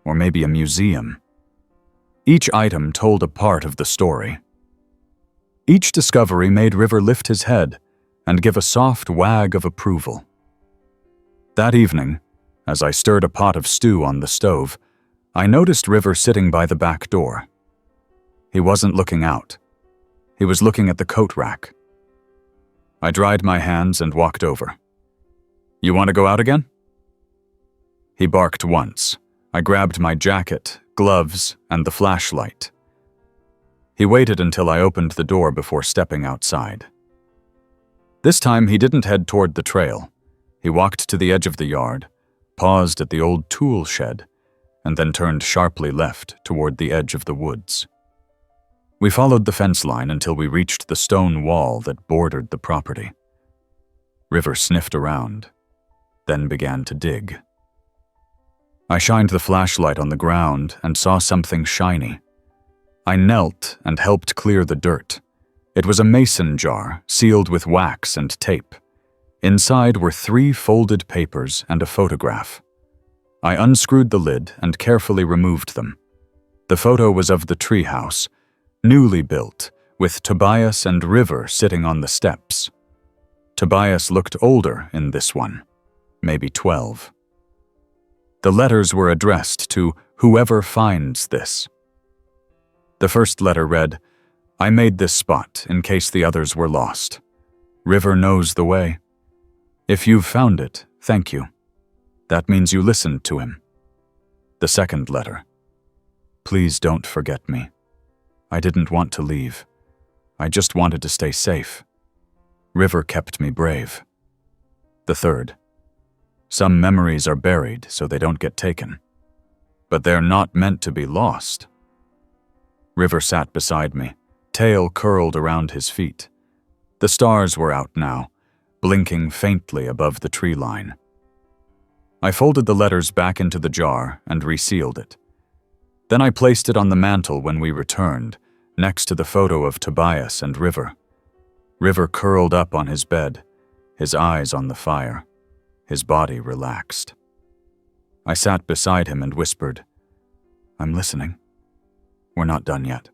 or maybe a museum. Each item told a part of the story. Each discovery made River lift his head and give a soft wag of approval. That evening, as I stirred a pot of stew on the stove, I noticed River sitting by the back door. He wasn't looking out. He was looking at the coat rack. I dried my hands and walked over. "You want to go out again?" He barked once. I grabbed my jacket, gloves, and the flashlight. He waited until I opened the door before stepping outside. This time he didn't head toward the trail. He walked to the edge of the yard, paused at the old tool shed, and then turned sharply left toward the edge of the woods. We followed the fence line until we reached the stone wall that bordered the property. River sniffed around, then began to dig. I shined the flashlight on the ground and saw something shiny. I knelt and helped clear the dirt. It was a mason jar sealed with wax and tape. Inside were 3 folded papers and a photograph. I unscrewed the lid and carefully removed them. The photo was of the treehouse, newly built, with Tobias and River sitting on the steps. Tobias looked older in this one, maybe 12. The letters were addressed to whoever finds this. The first letter read, "I made this spot in case the others were lost. River knows the way. If you've found it, thank you. That means you listened to him." The second letter, "Please don't forget me. I didn't want to leave. I just wanted to stay safe. River kept me brave." The third, "Some memories are buried so they don't get taken. But they're not meant to be lost." River sat beside me, tail curled around his feet. The stars were out now, blinking faintly above the tree line. I folded the letters back into the jar and resealed it. Then I placed it on the mantel when we returned, next to the photo of Tobias and River. River curled up on his bed, his eyes on the fire, his body relaxed. I sat beside him and whispered, "I'm listening. We're not done yet."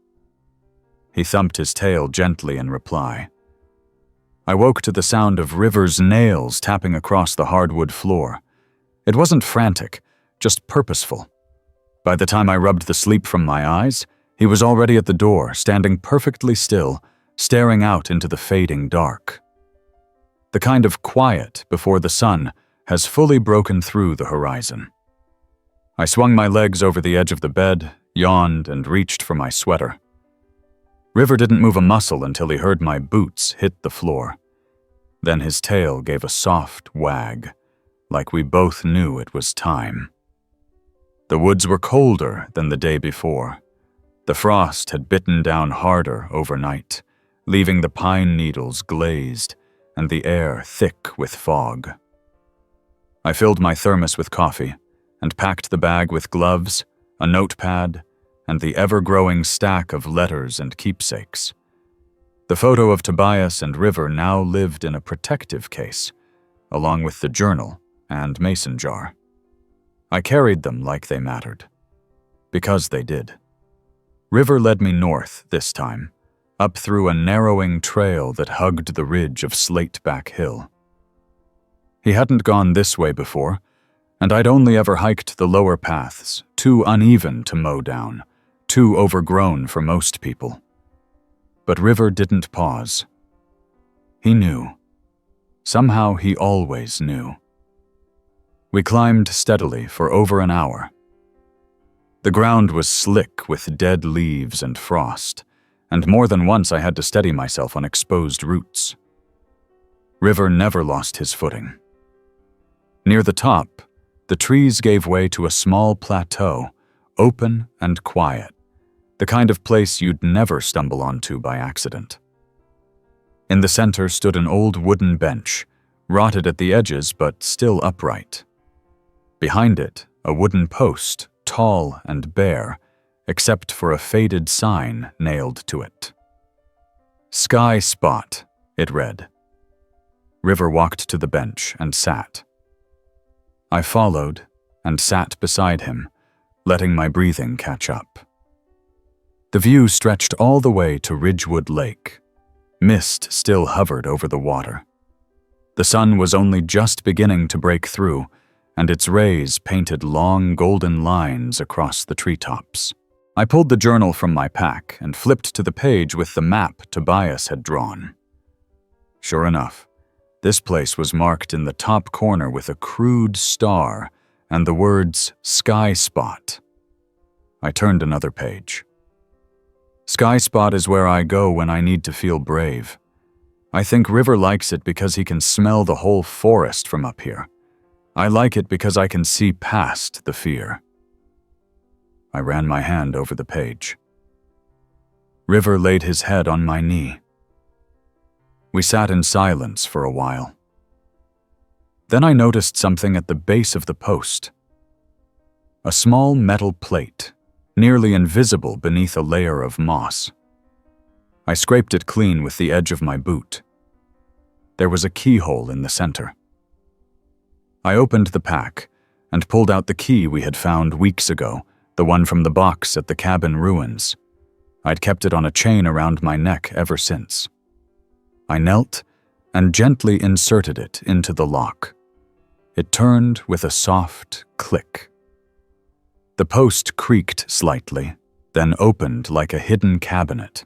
He thumped his tail gently in reply. I woke to the sound of River's nails tapping across the hardwood floor. It wasn't frantic, just purposeful. By the time I rubbed the sleep from my eyes, he was already at the door, standing perfectly still, staring out into the fading dark. The kind of quiet before the sun has fully broken through the horizon. I swung my legs over the edge of the bed, yawned, and reached for my sweater. River didn't move a muscle until he heard my boots hit the floor. Then his tail gave a soft wag, like we both knew it was time. The woods were colder than the day before. The frost had bitten down harder overnight, leaving the pine needles glazed and the air thick with fog. I filled my thermos with coffee and packed the bag with gloves, a notepad, and the ever-growing stack of letters and keepsakes. The photo of Tobias and River now lived in a protective case, along with the journal and mason jar. I carried them like they mattered, because they did. River led me north this time, up through a narrowing trail that hugged the ridge of Slateback Hill. He hadn't gone this way before, and I'd only ever hiked the lower paths, too uneven to mow down, too overgrown for most people. But River didn't pause. He knew. Somehow he always knew. We climbed steadily for over an hour. The ground was slick with dead leaves and frost, and more than once I had to steady myself on exposed roots. River never lost his footing. Near the top, the trees gave way to a small plateau, open and quiet, the kind of place you'd never stumble onto by accident. In the center stood an old wooden bench, rotted at the edges but still upright. Behind it, a wooden post, tall and bare, except for a faded sign nailed to it. "Sky Spot," it read. River walked to the bench and sat. I followed and sat beside him, letting my breathing catch up. The view stretched all the way to Ridgewood Lake. Mist still hovered over the water. The sun was only just beginning to break through, and its rays painted long golden lines across the treetops. I pulled the journal from my pack and flipped to the page with the map Tobias had drawn. Sure enough, this place was marked in the top corner with a crude star and the words "Sky Spot." I turned another page. "Sky Spot is where I go when I need to feel brave. I think River likes it because he can smell the whole forest from up here. I like it because I can see past the fear." I ran my hand over the page. River laid his head on my knee. We sat in silence for a while. Then I noticed something at the base of the post. A small metal plate, nearly invisible beneath a layer of moss. I scraped it clean with the edge of my boot. There was a keyhole in the center. I opened the pack and pulled out the key we had found weeks ago, the one from the box at the cabin ruins. I'd kept it on a chain around my neck ever since. I knelt and gently inserted it into the lock. It turned with a soft click. The post creaked slightly, then opened like a hidden cabinet.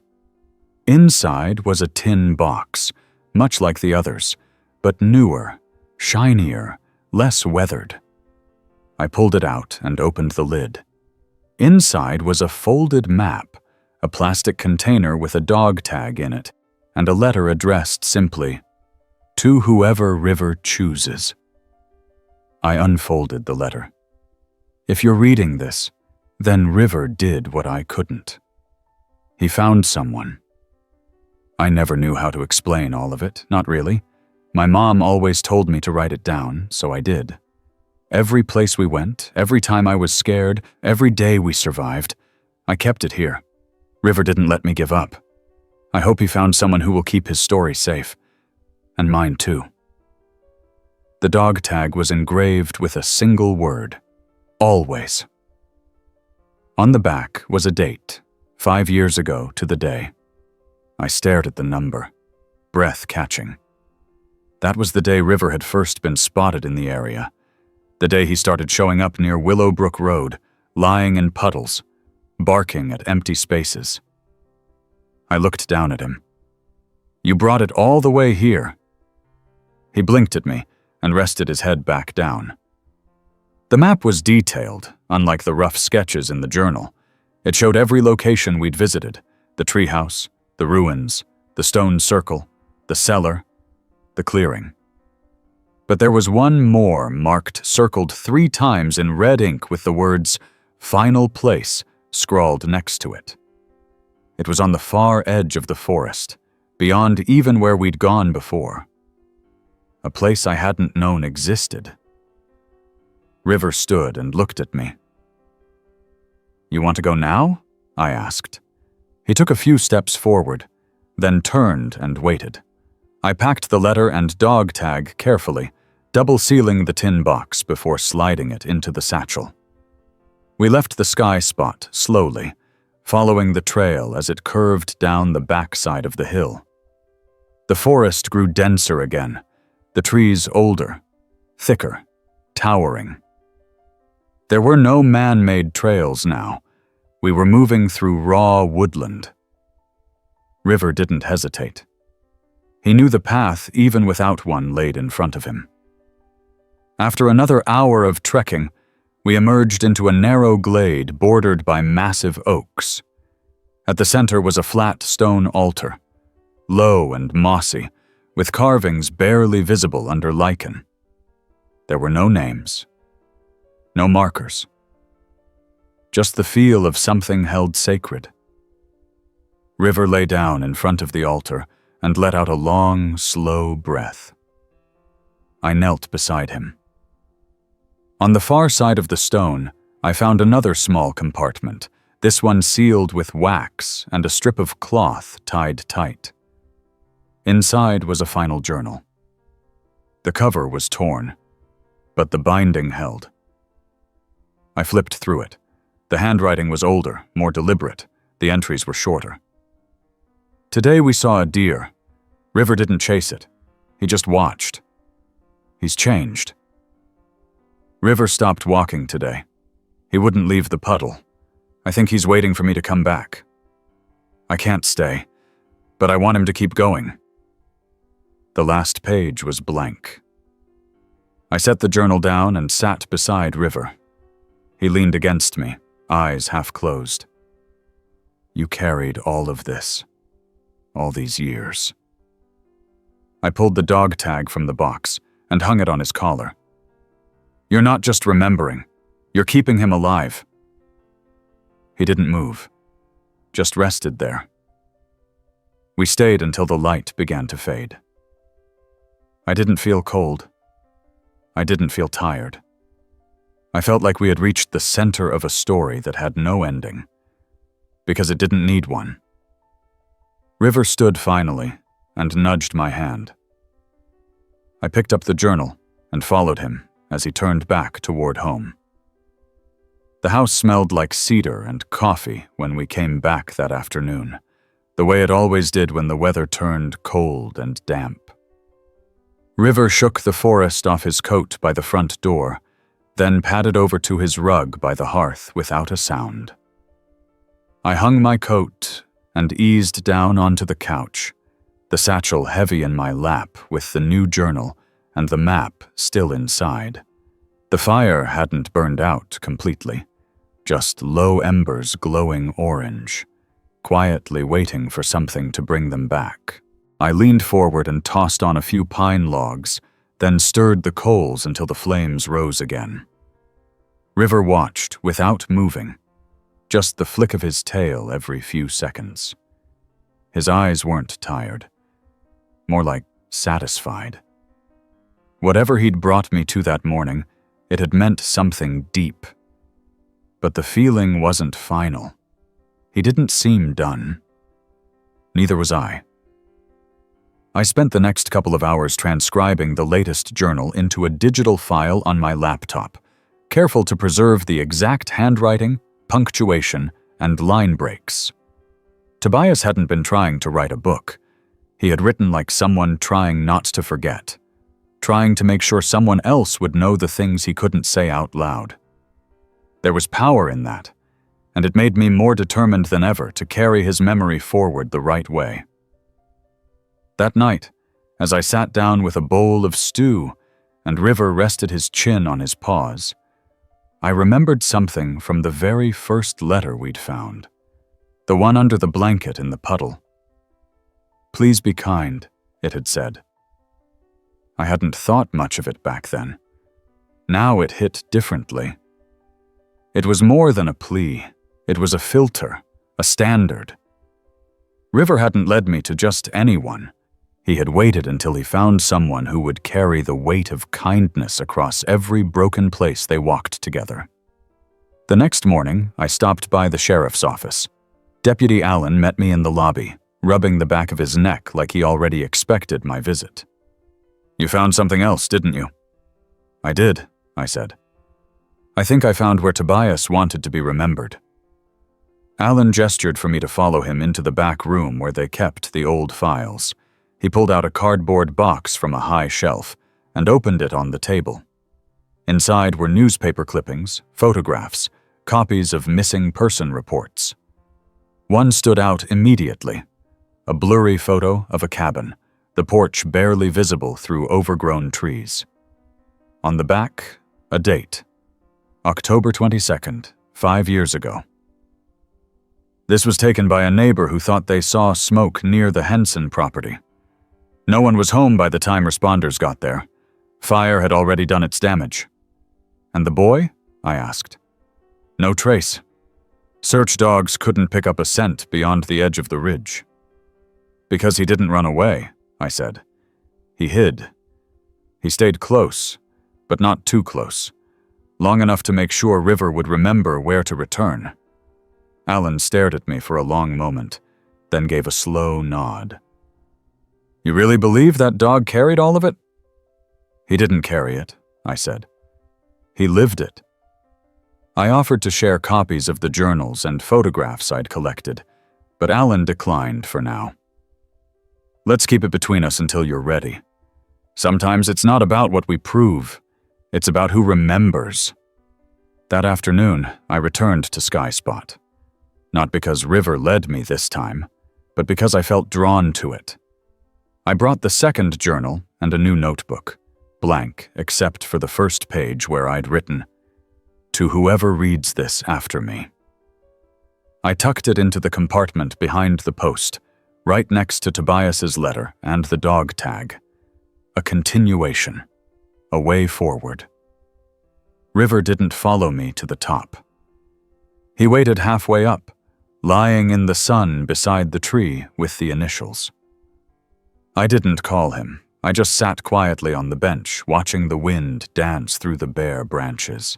Inside was a tin box, much like the others, but newer, shinier, less weathered. I pulled it out and opened the lid. Inside was a folded map, a plastic container with a dog tag in it, and a letter addressed simply, "To whoever River chooses." I unfolded the letter. If you're reading this, then River did what I couldn't. He found someone. I never knew how to explain all of it, not really. My mom always told me to write it down, so I did. Every place we went, every time I was scared, every day we survived, I kept it here. River didn't let me give up. I hope he found someone who will keep his story safe. And mine too. The dog tag was engraved with a single word. Always. On the back was a date, 5 years ago to the day. I stared at the number, breath catching. That was the day River had first been spotted in the area. The day he started showing up near Willowbrook Road, lying in puddles, barking at empty spaces. I looked down at him. "You brought it all the way here." He blinked at me and rested his head back down. The map was detailed, unlike the rough sketches in the journal. It showed every location we'd visited, the treehouse, the ruins, the stone circle, the cellar, the clearing. But there was one more marked, circled 3 times in red ink with the words, "Final Place," scrawled next to it. It was on the far edge of the forest, beyond even where we'd gone before. A place I hadn't known existed. River stood and looked at me. "You want to go now?" I asked. He took a few steps forward, then turned and waited. I packed the letter and dog tag carefully, double-sealing the tin box before sliding it into the satchel. We left the Sky Spot slowly, following the trail as it curved down the backside of the hill. The forest grew denser again, the trees older, thicker, towering. There were no man-made trails now. We were moving through raw woodland. River didn't hesitate. He knew the path even without one laid in front of him. After another hour of trekking, we emerged into a narrow glade bordered by massive oaks. At the center was a flat stone altar, low and mossy, with carvings barely visible under lichen. There were no names, no markers, just the feel of something held sacred. River lay down in front of the altar and let out a long, slow breath. I knelt beside him. On the far side of the stone, I found another small compartment, this one sealed with wax and a strip of cloth tied tight. Inside was a final journal. The cover was torn, but the binding held. I flipped through it. The handwriting was older, more deliberate. The entries were shorter. Today we saw a deer. River didn't chase it. He just watched. He's changed. River stopped walking today. He wouldn't leave the puddle. I think he's waiting for me to come back. I can't stay, but I want him to keep going. The last page was blank. I set the journal down and sat beside River. He leaned against me, eyes half closed. You carried all of this, all these years. I pulled the dog tag from the box and hung it on his collar. You're not just remembering, you're keeping him alive. He didn't move, just rested there. We stayed until the light began to fade. I didn't feel cold. I didn't feel tired. I felt like we had reached the center of a story that had no ending, because it didn't need one. River stood finally and nudged my hand. I picked up the journal and followed him as he turned back toward home. The house smelled like cedar and coffee when we came back that afternoon, the way it always did when the weather turned cold and damp. River shook the forest off his coat by the front door, then padded over to his rug by the hearth without a sound. I hung my coat and eased down onto the couch, the satchel heavy in my lap with the new journal and the map still inside. The fire hadn't burned out completely, just low embers glowing orange, quietly waiting for something to bring them back. I leaned forward and tossed on a few pine logs, then stirred the coals until the flames rose again. River watched without moving, just the flick of his tail every few seconds. His eyes weren't tired, more like satisfied. Whatever he'd brought me to that morning, it had meant something deep. But the feeling wasn't final. He didn't seem done. Neither was I. I spent the next couple of hours transcribing the latest journal into a digital file on my laptop, careful to preserve the exact handwriting, punctuation, and line breaks. Tobias hadn't been trying to write a book. He had written like someone trying not to forget, trying to make sure someone else would know the things he couldn't say out loud. There was power in that, and it made me more determined than ever to carry his memory forward the right way. That night, as I sat down with a bowl of stew and River rested his chin on his paws, I remembered something from the very first letter we'd found, the one under the blanket in the puddle. "Please be kind," it had said. I hadn't thought much of it back then. Now it hit differently. It was more than a plea. It was a filter, a standard. River hadn't led me to just anyone. He had waited until he found someone who would carry the weight of kindness across every broken place they walked together. The next morning, I stopped by the sheriff's office. Deputy Allen met me in the lobby, rubbing the back of his neck like he already expected my visit. "You found something else, didn't you?" "I did," I said. "I think I found where Tobias wanted to be remembered." Allen gestured for me to follow him into the back room where they kept the old files. He pulled out a cardboard box from a high shelf and opened it on the table. Inside were newspaper clippings, photographs, copies of missing person reports. One stood out immediately. A blurry photo of a cabin, the porch barely visible through overgrown trees. On the back, a date. October 22nd, 5 years ago. This was taken by a neighbor who thought they saw smoke near the Henson property. No one was home by the time responders got there. Fire had already done its damage. And the boy? I asked. No trace. Search dogs couldn't pick up a scent beyond the edge of the ridge. Because he didn't run away, I said. He hid. He stayed close, but not too close. Long enough to make sure River would remember where to return. Alan stared at me for a long moment, then gave a slow nod. You really believe that dog carried all of it? He didn't carry it, I said. He lived it. I offered to share copies of the journals and photographs I'd collected, but Alan declined for now. Let's keep it between us until you're ready. Sometimes it's not about what we prove, it's about who remembers. That afternoon, I returned to Sky Spot. Not because River led me this time, but because I felt drawn to it. I brought the second journal and a new notebook, blank except for the first page where I'd written, "To whoever reads this after me." I tucked it into the compartment behind the post, right next to Tobias's letter and the dog tag. A continuation. A way forward. River didn't follow me to the top. He waited halfway up, lying in the sun beside the tree with the initials. I didn't call him. I just sat quietly on the bench, watching the wind dance through the bare branches.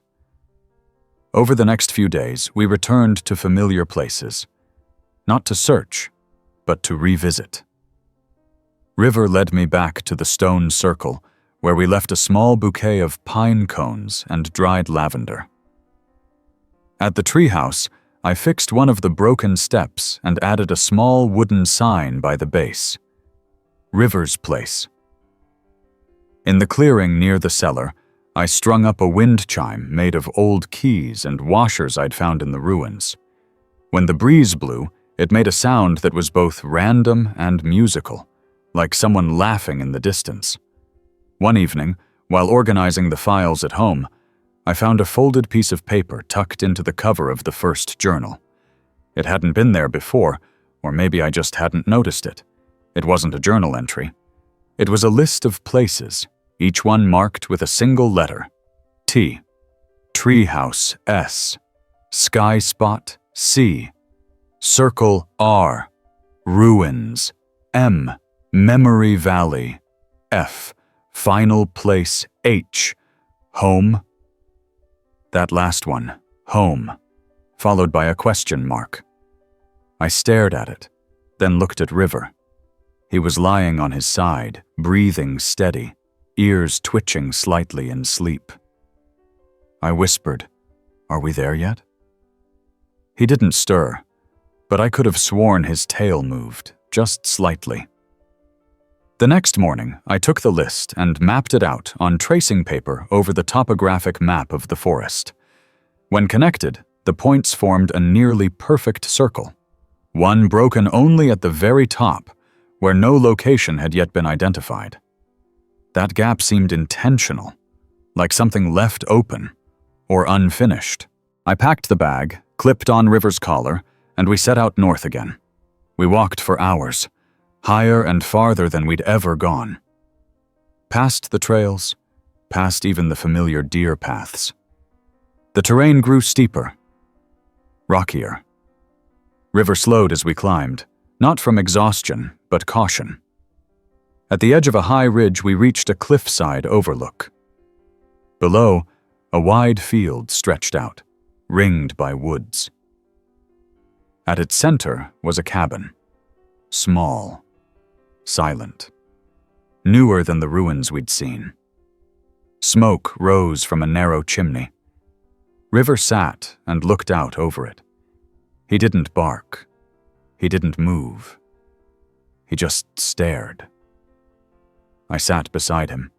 Over the next few days, we returned to familiar places. Not to search, but to revisit. River led me back to the stone circle, where we left a small bouquet of pine cones and dried lavender. At the treehouse, I fixed one of the broken steps and added a small wooden sign by the base. River's Place. In the clearing near the cellar, I strung up a wind chime made of old keys and washers I'd found in the ruins. When the breeze blew, it made a sound that was both random and musical, like someone laughing in the distance. One evening, while organizing the files at home, I found a folded piece of paper tucked into the cover of the first journal. It hadn't been there before, or maybe I just hadn't noticed it. It wasn't a journal entry. It was a list of places, each one marked with a single letter. T. Treehouse S. Sky Spot C. Circle R. Ruins M. Memory Valley F. Final Place H. Home. That last one, home, followed by a question mark. I stared at it, then looked at River. He was lying on his side, breathing steady, ears twitching slightly in sleep. I whispered, "Are we there yet?" He didn't stir, but I could have sworn his tail moved, just slightly. The next morning, I took the list and mapped it out on tracing paper over the topographic map of the forest. When connected, the points formed a nearly perfect circle, one broken only at the very top, where no location had yet been identified. That gap seemed intentional, like something left open or unfinished. I packed the bag, clipped on River's collar, and we set out north again. We walked for hours, higher and farther than we'd ever gone. Past the trails, past even the familiar deer paths. The terrain grew steeper, rockier. River slowed as we climbed, not from exhaustion, but caution. At the edge of a high ridge, we reached a cliffside overlook. Below, a wide field stretched out, ringed by woods. At its center was a cabin, small, silent, newer than the ruins we'd seen. Smoke rose from a narrow chimney. River sat and looked out over it. He didn't bark. He didn't move. He just stared. I sat beside him,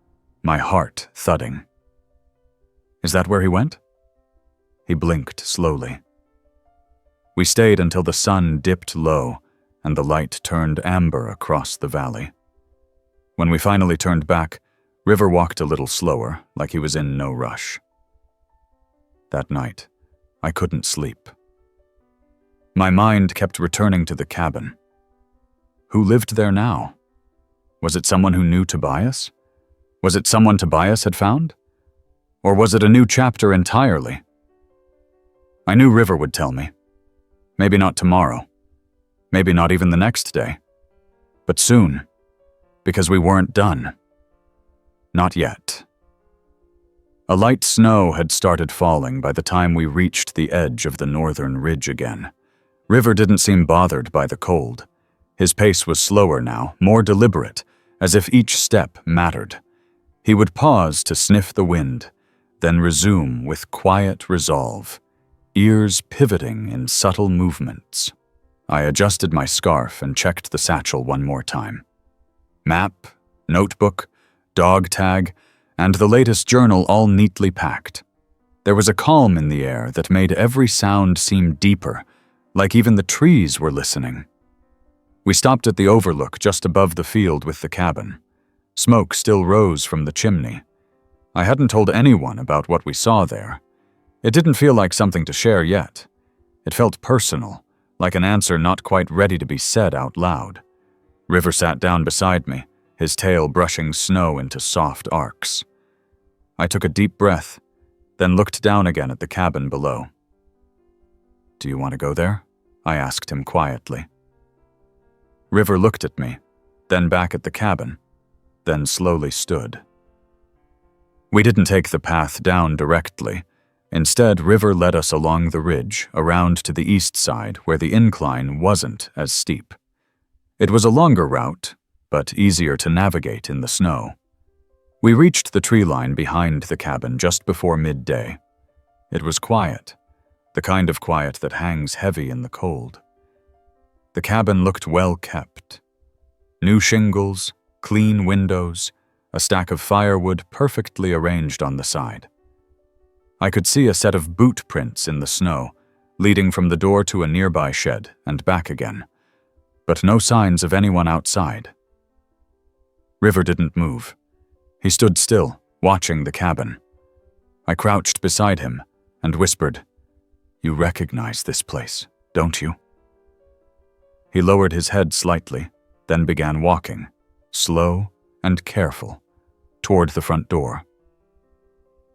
my heart thudding. Is that where he went? He blinked slowly. We stayed until the sun dipped low and the light turned amber across the valley. When we finally turned back, River walked a little slower, like he was in no rush. That night, I couldn't sleep. My mind kept returning to the cabin. Who lived there now? Was it someone who knew Tobias? Was it someone Tobias had found? Or was it a new chapter entirely? I knew River would tell me. Maybe not tomorrow. Maybe not even the next day. But soon, because we weren't done. Not yet. A light snow had started falling by the time we reached the edge of the northern ridge again. River didn't seem bothered by the cold. His pace was slower now, more deliberate, as if each step mattered. He would pause to sniff the wind, then resume with quiet resolve, ears pivoting in subtle movements. I adjusted my scarf and checked the satchel one more time. Map, notebook, dog tag, and the latest journal all neatly packed. There was a calm in the air that made every sound seem deeper, like even the trees were listening. We stopped at the overlook just above the field with the cabin. Smoke still rose from the chimney. I hadn't told anyone about what we saw there. It didn't feel like something to share yet. It felt personal, like an answer not quite ready to be said out loud. River sat down beside me, his tail brushing snow into soft arcs. I took a deep breath, then looked down again at the cabin below. "Do you want to go there?" I asked him quietly. River looked at me, then back at the cabin, then slowly stood. We didn't take the path down directly. Instead, River led us along the ridge, around to the east side where the incline wasn't as steep. It was a longer route, but easier to navigate in the snow. We reached the tree line behind the cabin just before midday. It was quiet, the kind of quiet that hangs heavy in the cold. The cabin looked well kept. New shingles, clean windows, a stack of firewood perfectly arranged on the side. I could see a set of boot prints in the snow, leading from the door to a nearby shed and back again, but no signs of anyone outside. River didn't move. He stood still, watching the cabin. I crouched beside him and whispered, "You recognize this place, don't you?" He lowered his head slightly, then began walking, slow and careful, toward the front door.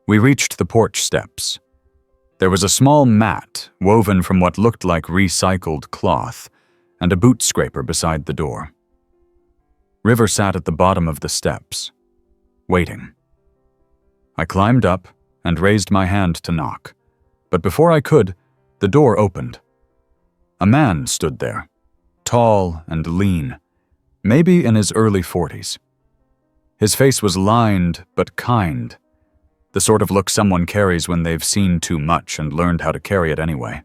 We reached the porch steps. There was a small mat woven from what looked like recycled cloth and a boot scraper beside the door. River sat at the bottom of the steps, waiting. I climbed up and raised my hand to knock, but before I could, the door opened. A man stood there, tall and lean, maybe in his early 40s. His face was lined but kind, the sort of look someone carries when they've seen too much and learned how to carry it anyway.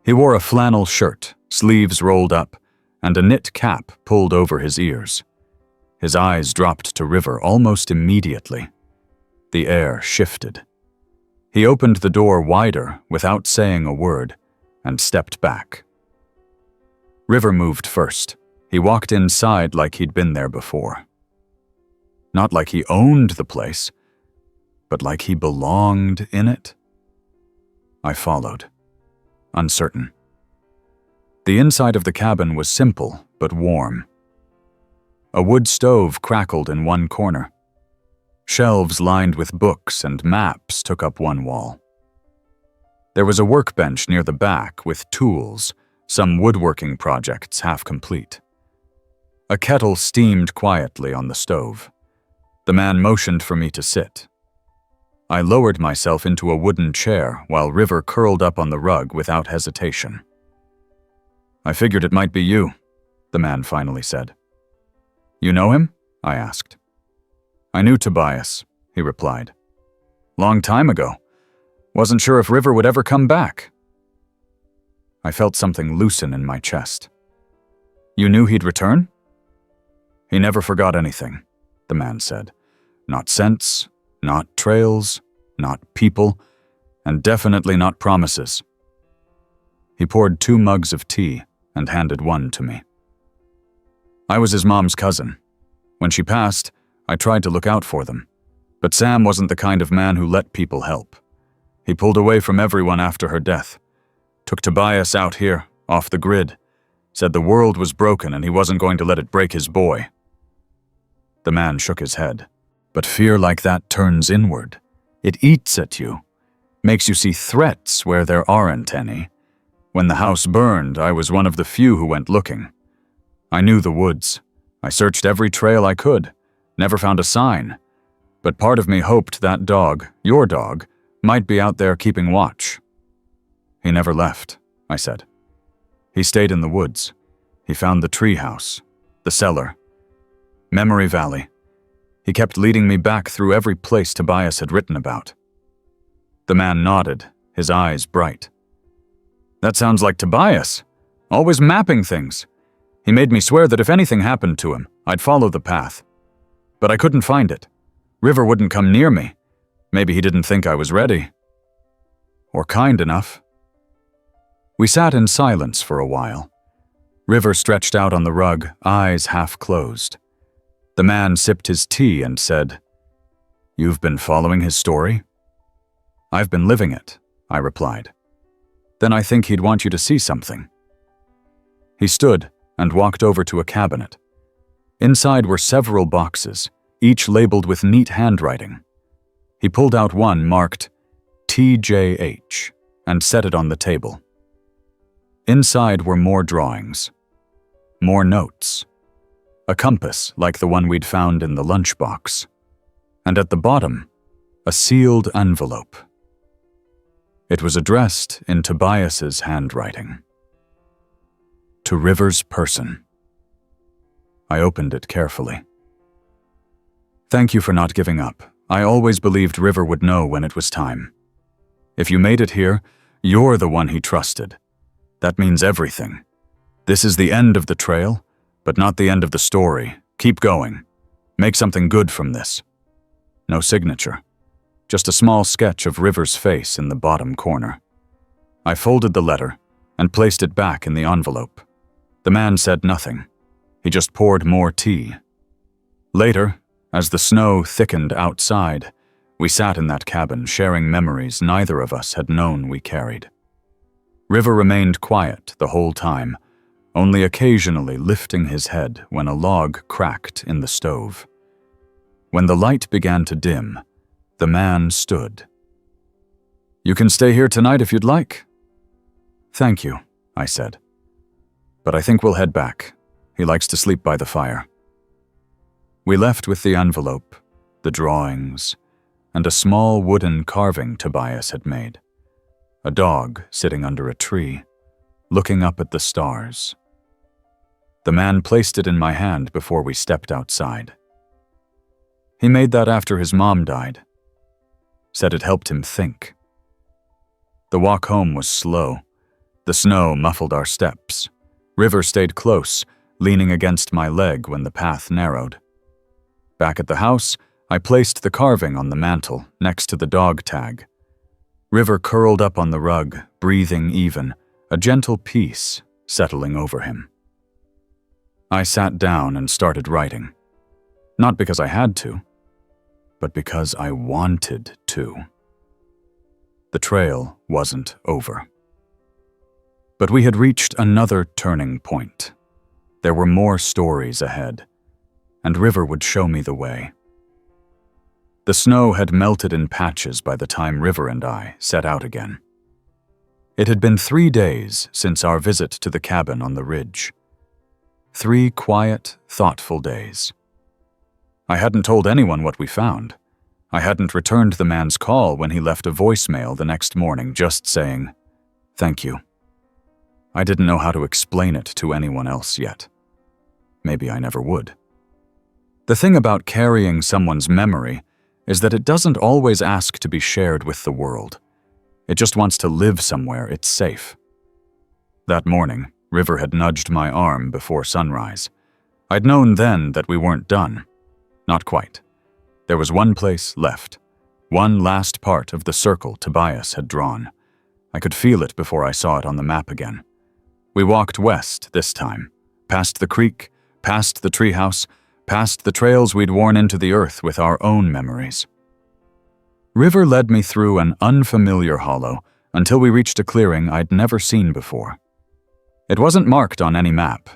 He wore a flannel shirt, sleeves rolled up, and a knit cap pulled over his ears. His eyes dropped to River almost immediately. The air shifted. He opened the door wider without saying a word and stepped back. River moved first. He walked inside like he'd been there before. Not like he owned the place, but like he belonged in it. I followed, uncertain. The inside of the cabin was simple but warm. A wood stove crackled in one corner. Shelves lined with books and maps took up one wall. There was a workbench near the back with tools, some woodworking projects half complete. A kettle steamed quietly on the stove. The man motioned for me to sit. I lowered myself into a wooden chair while River curled up on the rug without hesitation. "I figured it might be you," the man finally said. "You know him?" I asked. "I knew Tobias," he replied. "Long time ago. Wasn't sure if River would ever come back." I felt something loosen in my chest. "You knew he'd return?" "He never forgot anything," the man said. "Not scents, not trails, not people, and definitely not promises. He poured 2 mugs of tea and handed one to me. I was his mom's cousin. When she passed, I tried to look out for them, but Sam wasn't the kind of man who let people help. He pulled away from everyone after her death, took Tobias out here, off the grid, said the world was broken and he wasn't going to let it break his boy. The man shook his head. But fear like that turns inward. It eats at you, makes you see threats where there aren't any. When the house burned, I was one of the few who went looking. I knew the woods. I searched every trail I could, never found a sign. But part of me hoped that dog, your dog, might be out there keeping watch. He never left, I said. He stayed in the woods. He found the treehouse, the cellar, Memory Valley. He kept leading me back through every place Tobias had written about. The man nodded, his eyes bright. That sounds like Tobias, always mapping things. He made me swear that if anything happened to him, I'd follow the path. But I couldn't find it. River wouldn't come near me. Maybe he didn't think I was ready. Or kind enough. We sat in silence for a while. River stretched out on the rug, eyes half closed. The man sipped his tea and said, "You've been following his story?" "I've been living it," I replied. "Then I think he'd want you to see something." He stood and walked over to a cabinet. Inside were several boxes, each labeled with neat handwriting. He pulled out one marked TJH and set it on the table. Inside were more drawings, more notes, a compass like the one we'd found in the lunchbox, and at the bottom, a sealed envelope. It was addressed in Tobias's handwriting. To River's person. I opened it carefully. "Thank you for not giving up. I always believed River would know when it was time. If you made it here, you're the one he trusted. That means everything. This is the end of the trail, but not the end of the story. Keep going. Make something good from this." No signature. Just a small sketch of River's face in the bottom corner. I folded the letter and placed it back in the envelope. The man said nothing. He just poured more tea. Later, as the snow thickened outside, we sat in that cabin sharing memories neither of us had known we carried. River remained quiet the whole time, only occasionally lifting his head when a log cracked in the stove. When the light began to dim, the man stood. "You can stay here tonight if you'd like." "Thank you," I said. "But I think we'll head back. He likes to sleep by the fire." We left with the envelope, the drawings, and a small wooden carving Tobias had made. A dog sitting under a tree, looking up at the stars. The man placed it in my hand before we stepped outside. He made that after his mom died. Said it helped him think. The walk home was slow. The snow muffled our steps. River stayed close, leaning against my leg when the path narrowed. Back at the house, I placed the carving on the mantel, next to the dog tag. River curled up on the rug, breathing even, a gentle peace settling over him. I sat down and started writing. Not because I had to, but because I wanted to. The trail wasn't over. But we had reached another turning point. There were more stories ahead, and River would show me the way. The snow had melted in patches by the time River and I set out again. It had been 3 days since our visit to the cabin on the ridge. 3 quiet, thoughtful days. I hadn't told anyone what we found. I hadn't returned the man's call when he left a voicemail the next morning just saying, "Thank you." I didn't know how to explain it to anyone else yet. Maybe I never would. The thing about carrying someone's memory is that it doesn't always ask to be shared with the world. It just wants to live somewhere it's safe. That morning, River had nudged my arm before sunrise. I'd known then that we weren't done. Not quite. There was one place left, One last part of the circle Tobias had drawn. I could feel it before I saw it on the map again. We walked west this time, past the creek, past the treehouse, past the trails we'd worn into the earth with our own memories. River led me through an unfamiliar hollow until we reached a clearing I'd never seen before. It wasn't marked on any map.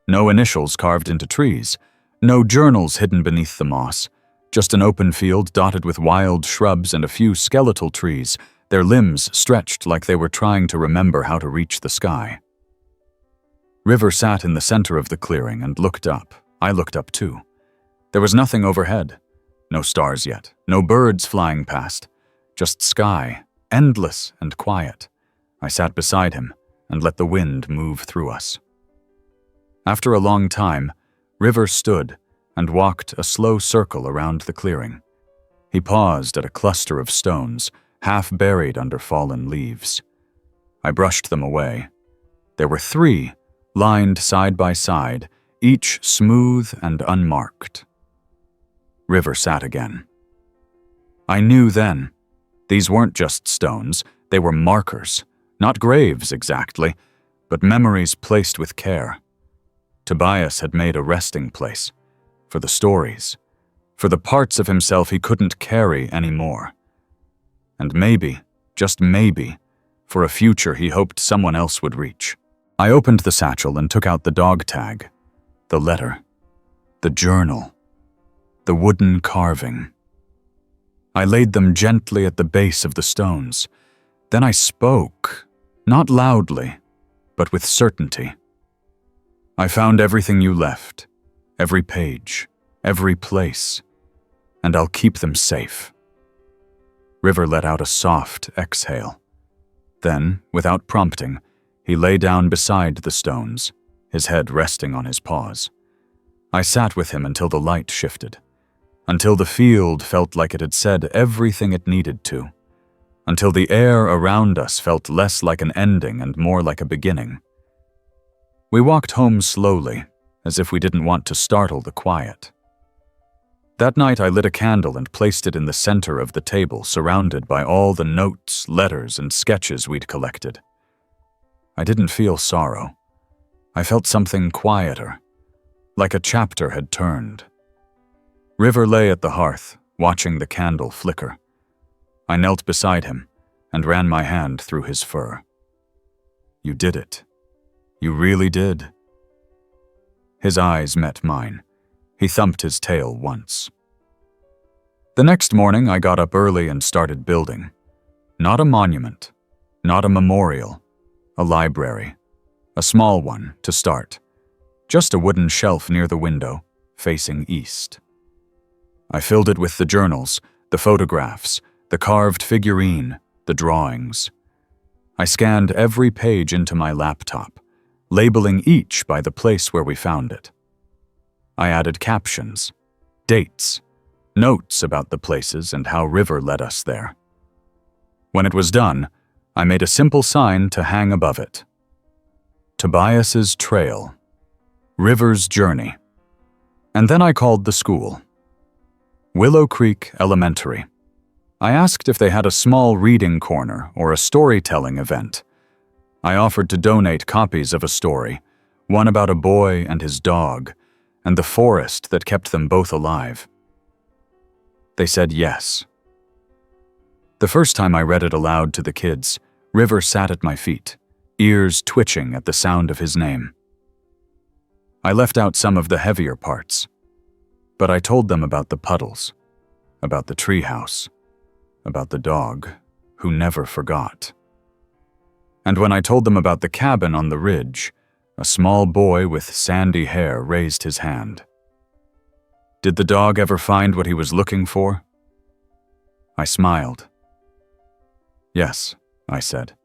No initials carved into trees, no journals hidden beneath the moss, just an open field dotted with wild shrubs and a few skeletal trees, their limbs stretched like they were trying to remember how to reach the sky. River sat in the center of the clearing and looked up. I looked up too. There was nothing overhead. No stars yet, no birds flying past, just sky, endless and quiet. I sat beside him and let the wind move through us. After a long time, River stood and walked a slow circle around the clearing. He paused at a cluster of stones, half buried under fallen leaves. I brushed them away. There were 3, lined side by side, each smooth and unmarked. River sat again. I knew then. These weren't just stones, they were markers. Not graves exactly, but memories placed with care. Tobias had made a resting place. For the stories. For the parts of himself he couldn't carry anymore. And maybe, just maybe, for a future he hoped someone else would reach. I opened the satchel and took out the dog tag, the letter, the journal, the wooden carving. I laid them gently at the base of the stones. Then I spoke, not loudly, but with certainty. I found everything you left, every page, every place, and I'll keep them safe. River let out a soft exhale. Then, without prompting, he lay down beside the stones, his head resting on his paws. I sat with him until the light shifted, until the field felt like it had said everything it needed to, until the air around us felt less like an ending and more like a beginning. We walked home slowly, as if we didn't want to startle the quiet. That night I lit a candle and placed it in the center of the table, surrounded by all the notes, letters, and sketches we'd collected. I didn't feel sorrow. I felt something quieter, like a chapter had turned. River lay at the hearth, watching the candle flicker. I knelt beside him and ran my hand through his fur. You did it. You really did. His eyes met mine. He thumped his tail once. The next morning, I got up early and started building. Not a monument, not a memorial, a library. A small one, to start. Just a wooden shelf near the window, facing east. I filled it with the journals, the photographs, the carved figurine, the drawings. I scanned every page into my laptop, labeling each by the place where we found it. I added captions, dates, notes about the places and how River led us there. When it was done, I made a simple sign to hang above it. Tobias's Trail, River's Journey. And then I called the school. Willow Creek Elementary. I asked if they had a small reading corner or a storytelling event. I offered to donate copies of a story, one about a boy and his dog, and the forest that kept them both alive. They said yes. The first time I read it aloud to the kids, River sat at my feet, ears twitching at the sound of his name. I left out some of the heavier parts, but I told them about the puddles, about the treehouse, about the dog who never forgot. And when I told them about the cabin on the ridge, a small boy with sandy hair raised his hand. Did the dog ever find what he was looking for? I smiled. Yes, I said.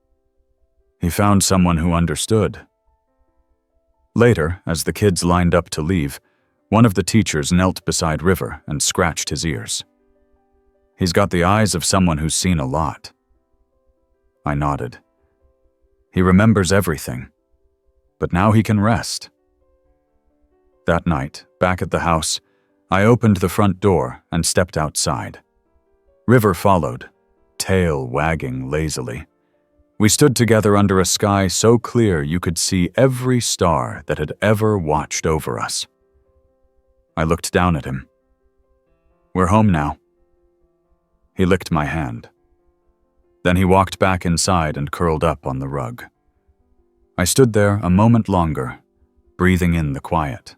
He found someone who understood. Later, as the kids lined up to leave, one of the teachers knelt beside River and scratched his ears. He's got the eyes of someone who's seen a lot. I nodded. He remembers everything, but now he can rest. That night, back at the house, I opened the front door and stepped outside. River followed, tail wagging lazily. We stood together under a sky so clear you could see every star that had ever watched over us. I looked down at him. "We're home now." He licked my hand. Then he walked back inside and curled up on the rug. I stood there a moment longer, breathing in the quiet.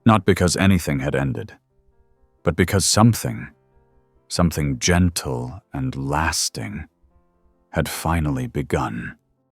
Not because anything had ended, but because something gentle and lasting, had finally begun.